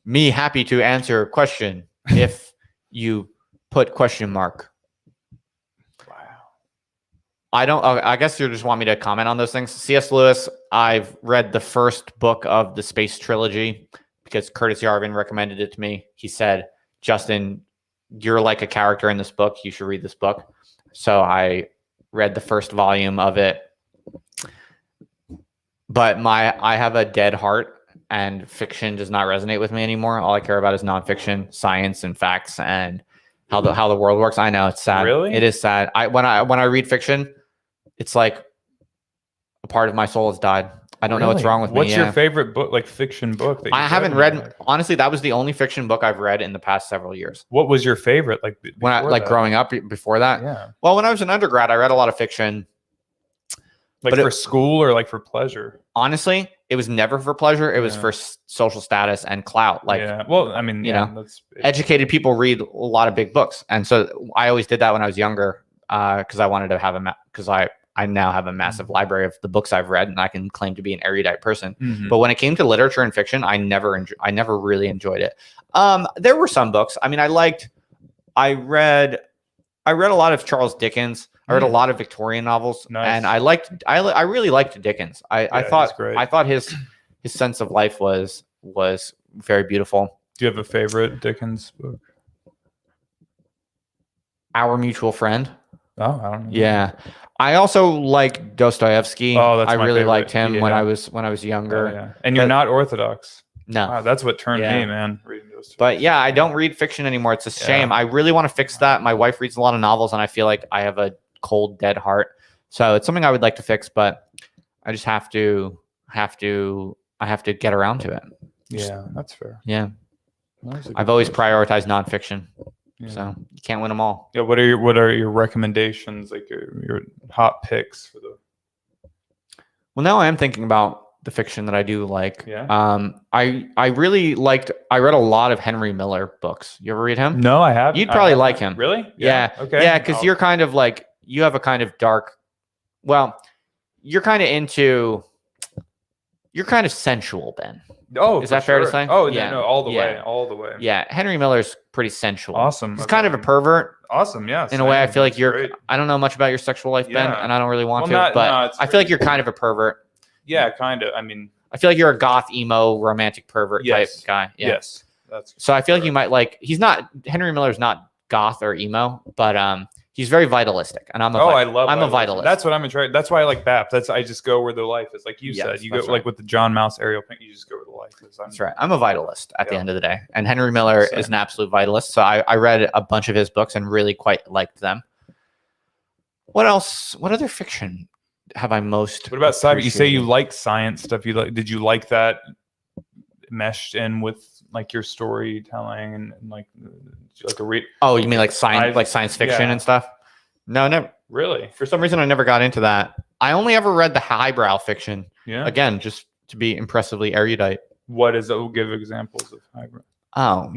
me happy to answer question if you put question mark. I guess you just want me to comment on those things. C.S. Lewis, I've read the first book of the Space Trilogy because Curtis Yarvin recommended it to me. He said, Justin, you're like a character in this book. You should read this book. So I read the first volume of it. But I have a dead heart, and fiction does not resonate with me anymore. All I care about is nonfiction, science, and facts, and how the world works. I know it's sad. Really? It is sad. When I read fiction, it's like a part of my soul has died. I don't know what's wrong with me. What's your favorite book, like fiction book? That I haven't read. Honestly, that was the only fiction book I've read in the past several years. What was your favorite? Like growing up before that? Yeah. Well, when I was an undergrad, I read a lot of fiction. Like for school or like for pleasure? Honestly, it was never for pleasure. It was for social status and clout. Like, well, I mean, educated people read a lot of big books, and so I always did that when I was younger because I wanted to have because I I now have a massive library of the books I've read, and I can claim to be an erudite person. Mhm. But when it came to literature and fiction, I never really enjoyed it. There were some books. I mean, I read a lot of Charles Dickens. I read a lot of Victorian novels, Nice. and I really liked Dickens. I he's thought great. I thought his sense of life was very beautiful. Do you have a favorite Dickens book? Our Mutual Friend. Oh, I don't know. Yeah. I also like Dostoevsky. Oh, that's I my really favorite. liked him when Yeah. I was younger. Oh, yeah. And you're But- not Orthodox. No. Wow, that's what turned Yeah. me, man. Reading those. But yeah, I don't read fiction anymore. It's a shame. I really want to fix that. My wife reads a lot of novels, and I feel like I have a cold, dead heart. So it's something I would like to fix, but I just have to get around to it. Yeah, that's fair. Yeah. That was a I've good always question. prioritized nonfiction. Yeah. So you can't win them all. Yeah, what are your recommendations, like your hot picks for the? Well, now I am thinking about the fiction that I do like. Yeah. I really liked. I read a lot of Henry Miller books. You ever read him? No, I have. You'd probably like him. Really? Yeah. Okay. Yeah, because you're kind of like you have a kind of dark. Well, you're kind of sensual, Ben. Oh, Is for that fair to sure. say? Oh, Yeah. yeah. No, all the way, Yeah. all the way. Yeah, Henry Miller's pretty sensual. Awesome. He's Okay. kind of a pervert Awesome. Yeah. in a way. I same. feel like That's you're. great. I don't know much about your sexual life, Ben, Yeah. and I don't really want Well, to. But it's I feel like great. you're kind of a pervert. Yeah, kind of. I mean, I feel like you're a goth, emo, romantic pervert Yes. type guy. Yeah. yes. That's So I feel like you correct. might like. He's not Henry Miller's not goth or emo, but he's very vitalistic, and I'm a. I love. I'm a vitalism. vitalist. That's what I'm attracted. That's why I like BAP. I just go where the life is. Like you Yes, said, you go that's like right. with the John Mouse Ariel Pink. You just go where the life is. That's right. I'm a vitalist at the Yeah. end of the day, and Henry Miller Same. is an absolute vitalist. So I read a bunch of his books and really quite liked them. What else? What other fiction have I most? What about cyber? You say you appreciated? like science stuff. You like? Did you like that meshed in with like your storytelling and like a read? Oh, you mean like I've- science fiction yeah. and stuff? No, never. Really? For some reason, I never got into that. I only ever read the highbrow fiction. Yeah. Again, just to be impressively erudite. What is it? We'll give examples of hybrid. Oh,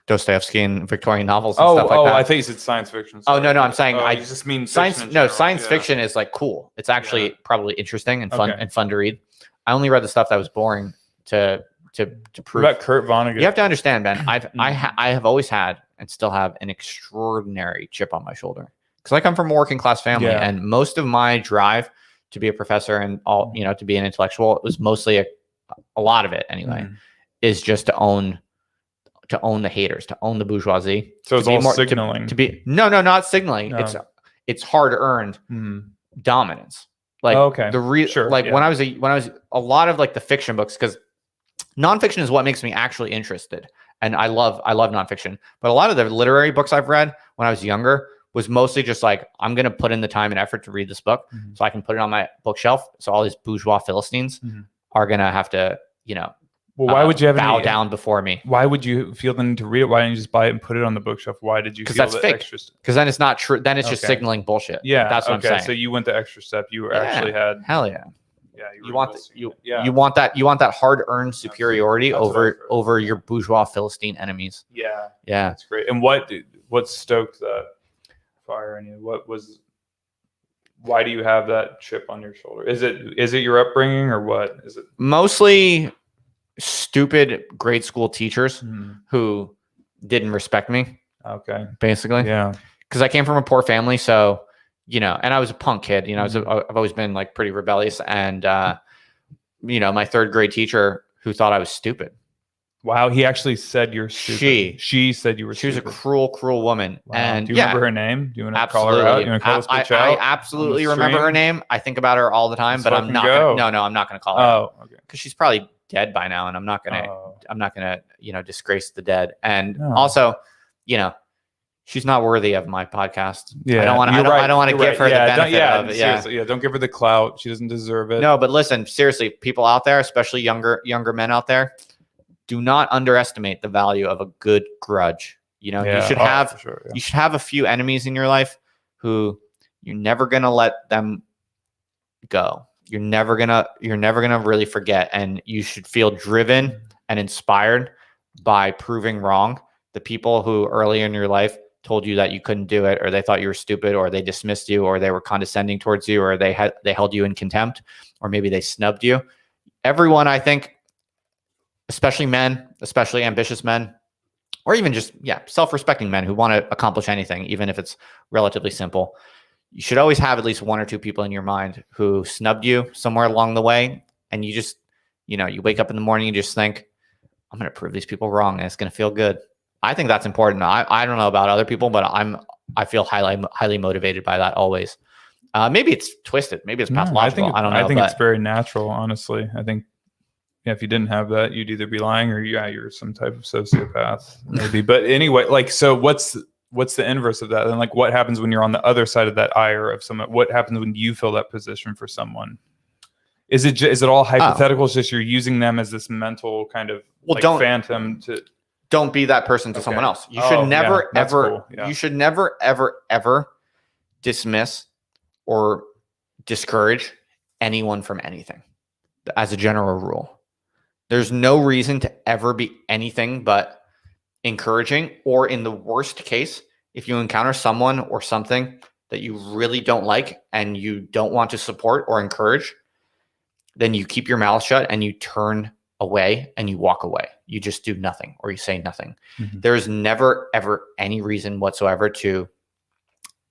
Dostoevsky and Victorian novels and stuff like that. I thought you said science fiction. Oh, no, I'm saying I you just mean science. fiction in No, general. science Yeah. fiction is like cool. It's actually Yeah. probably interesting and fun Okay. and fun to read. I only read the stuff that was boring to What prove. about Kurt Vonnegut? You have to understand, Ben. I Mm. have always had and still have an extraordinary chip on my shoulder because I come from a working class family, Yeah. and most of my drive to be a professor and all to be an intellectual, it was mostly a lot of it anyway, Mhm. is just to own the haters, to own the bourgeoisie. So it's to be all more- signaling. to be no, not signaling. No. It's hard earned Mhm. dominance. Like Okay. sure, like yeah. when I was a lot of like the fiction books, because nonfiction is what makes me actually interested, and I love nonfiction. But a lot of the literary books I've read when I was younger was mostly just like, I'm gonna put in the time and effort to read this book Mhm. so I can put it on my bookshelf. So all these bourgeois Philistines Mhm. are gonna have to Well, why would you have bow any, down before me? Why would you feel the need to read it? Why didn't you just buy it and put it on the bookshelf? Why did you 'Cause feel that's the fake. extra? Because then it's not true. Then it's just Okay. signaling bullshit. Yeah, that's what okay. I'm saying. So you went the extra step. You Yeah. actually had. Hell yeah. Yeah, You were want investing you it. Yeah. you want that hard earned superiority That's what I've over heard. over your bourgeois Philistine enemies. Yeah, Yeah. that's great. And what stoked that fire in you? Why do you have that chip on your shoulder? Is it your upbringing or what? Is it? Mostly stupid grade school teachers Mhm. who didn't respect me, Okay. basically. Yeah. Because I came from a poor family, so and I was a punk kid. Mm-hmm. I've always been like pretty rebellious, and my third grade teacher who thought I was stupid. Wow. He actually said you're stupid. She said you were. She was a stupid. cruel woman, Wow. and Do you remember her name? Do you want to call absolutely. her out? You want to call this bitch I out? absolutely on the remember her stream? name. I think about her all the time, Let's but I'm fucking not. go. No, I'm not going to call her out Oh. Okay. because she's probably dead by now, and I'm not gonna. Oh. I'm not gonna, disgrace the dead. And No. also, she's not worthy of my podcast. Yeah, I don't want to. you're right. I don't want to You're give right. her Yeah, the benefit of it. Yeah. seriously, yeah. Don't give her the clout. She doesn't deserve it. No, but listen, seriously, people out there, especially younger men out there, do not underestimate the value of a good grudge. Yeah. You should Oh, have for sure, yeah. you should have a few enemies in your life who you're never gonna let them go. You're never gonna really forget, and you should feel driven and inspired by proving wrong the people who earlier in your life told you that you couldn't do it, or they thought you were stupid, or they dismissed you, or they were condescending towards you, or they held you in contempt, or maybe they snubbed you. Everyone, I think, especially men, especially ambitious men, or even just, self-respecting men who want to accomplish anything, even if it's relatively simple, you should always have at least one or two people in your mind who snubbed you somewhere along the way. And you just, you wake up in the morning, you just think, I'm going to prove these people wrong, and it's going to feel good. I think that's important. I don't know about other people, but I feel highly motivated by that always. Maybe it's twisted. Maybe it's pathological. I don't know. I think it's very natural, honestly. I think if you didn't have that, you'd either be lying or you're some type of sociopath, maybe. But anyway, like, so what's the inverse of that? And like, what happens when you're on the other side of that ire of someone? What happens when you fill that position for someone? Is it all hypothetical? It's just you're using them as this mental kind of phantom to. Don't be that person to someone else. You should never, ever, you should never, ever, ever dismiss or discourage anyone from anything as a general rule. There's no reason to ever be anything but encouraging, or in the worst case, if you encounter someone or something that you really don't like and you don't want to support or encourage, then you keep your mouth shut and you turn away and you walk away. You just do nothing, or you say nothing. Mm-hmm. There's never, ever any reason whatsoever to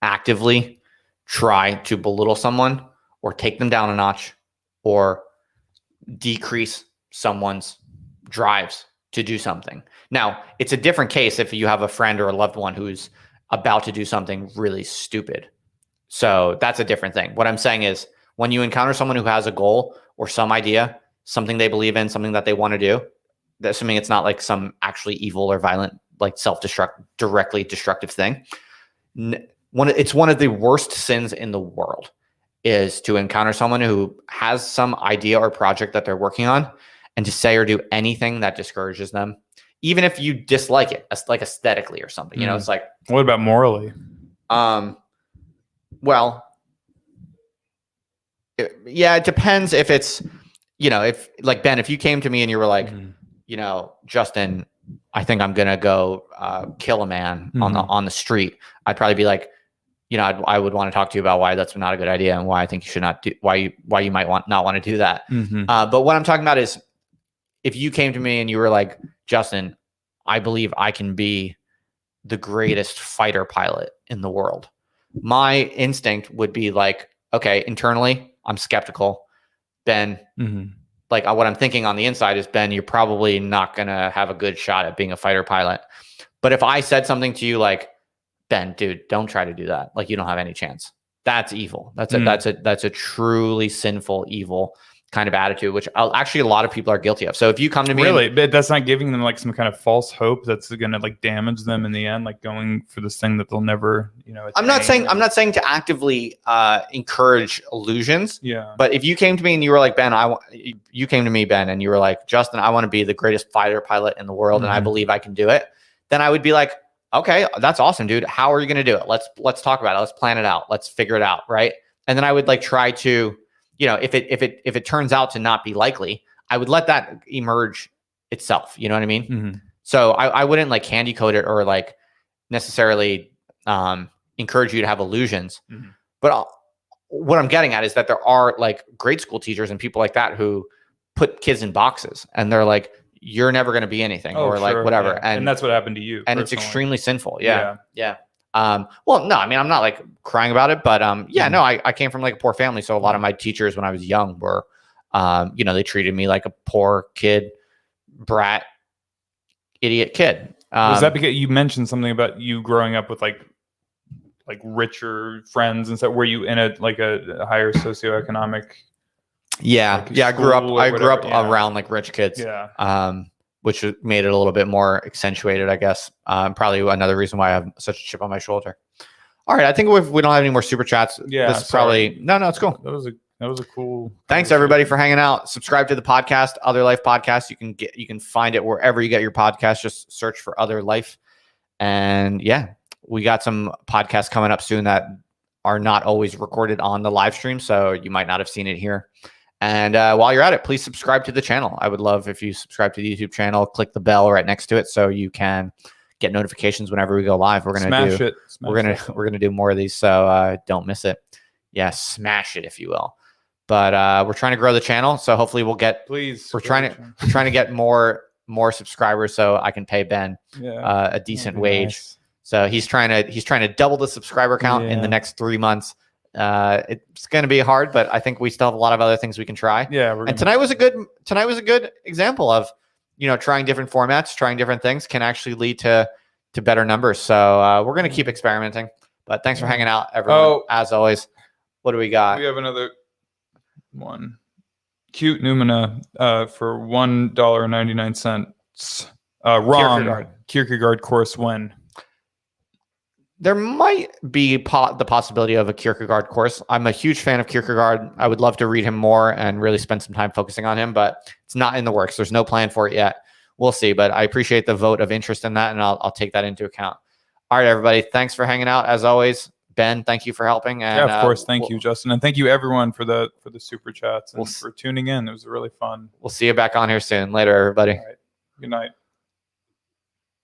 actively try to belittle someone or take them down a notch or decrease someone's drives to do something. Now, it's a different case if you have a friend or a loved one who's about to do something really stupid. So that's a different thing. What I'm saying is, when you encounter someone who has a goal or some idea, something they believe in, something that they want to do, assuming it's not like some actually evil or violent, like directly destructive thing. It's one of the worst sins in the world is to encounter someone who has some idea or project that they're working on and to say or do anything that discourages them, even if you dislike it, like aesthetically or something. It's like, what about morally? Well, it depends if it's, if like Ben, if you came to me and you were like, Justin, I think I'm gonna go kill a man on the street, I'd probably be like, I would want to talk to you about why that's not a good idea and why I think you should not do, why you might not want to do that. But what I'm talking about is, if you came to me and you were like, Justin, I believe I can be the greatest fighter pilot in the world, my instinct would be like, okay, internally, I'm skeptical. Ben, like what I'm thinking on the inside is, Ben, you're probably not going to have a good shot at being a fighter pilot. But if I said something to you like, Ben, dude, don't try to do that, like you don't have any chance, that's evil. That's a truly sinful, evil kind of attitude, which actually a lot of people are guilty of. So if you come to me, but that's not giving them like some kind of false hope that's going to like damage them in the end, like going for this thing that they'll never, I'm not saying to actively encourage illusions. Yeah. But if you came to me and you were like, Ben, you came to me, Ben, and you were like, Justin, I want to be the greatest fighter pilot in the world, and I believe I can do it. Then I would be like, okay, that's awesome, dude. How are you going to do it? Let's talk about it. Let's plan it out. Let's figure it out. Right. And then I would like try to, if it turns out to not be likely, I would let that emerge itself. You know what I mean? So I wouldn't like candy coat it or like necessarily encourage you to have illusions. But what I'm getting at is that there are like grade school teachers and people like that who put kids in boxes and they're like, you're never going to be anything like whatever. Yeah. And that's what happened to you. And personally. It's extremely sinful. Yeah. Well, no, I mean, I'm not like crying about it, but no, I came from like a poor family. So a lot of my teachers when I was young were, they treated me like a poor kid, brat, idiot kid. Was that because you mentioned something about you growing up with like richer friends and stuff? Were you in a higher socioeconomic? Yeah. I grew up around like rich kids. Yeah. Which made it a little bit more accentuated, I guess. Probably another reason why I have such a chip on my shoulder. All right, I think we don't have any more super chats. Yeah, this is probably no, it's cool. That was a cool. Thanks everybody for hanging out. Subscribe to the podcast, Other Life Podcast. You can find it wherever you get your podcast. Just search for Other Life, and we got some podcasts coming up soon that are not always recorded on the live stream, so you might not have seen it here. And while you're at it, please subscribe to the channel. I would love if you subscribe to the YouTube channel, click the bell right next to it so you can get notifications whenever we go live. We're gonna Smash do it. Smash we're gonna that. we're gonna do more of these, so don't miss it. Yeah, smash it if you will. But we're trying to grow the channel, so hopefully we'll get. Please. We're trying to get more subscribers so I can pay Ben Yeah. a decent That'd be wage. nice. So he's trying to double the subscriber count in Yeah. the next 3 months. It's going to be hard, but I think we still have a lot of other things we can try. Yeah. And tonight was a good example of, trying different formats, trying different things can actually lead to better numbers. So we're going to keep experimenting. But thanks for hanging out, everyone. As always, what do we got? We have another one. Cute Numina for $1.99. Wrong. Kierkegaard course when? There might be the possibility of a Kierkegaard course. I'm a huge fan of Kierkegaard. I would love to read him more and really spend some time focusing on him, but it's not in the works. There's no plan for it yet. We'll see, but I appreciate the vote of interest in that, and I'll take that into account. All right, everybody. Thanks for hanging out. As always, Ben, thank you for helping. And, yeah, of course. Thank you, Justin. And thank you, everyone, for the super chats and We'll for tuning in. It was really fun. We'll see you back on here soon. Later, everybody. All right. Good night.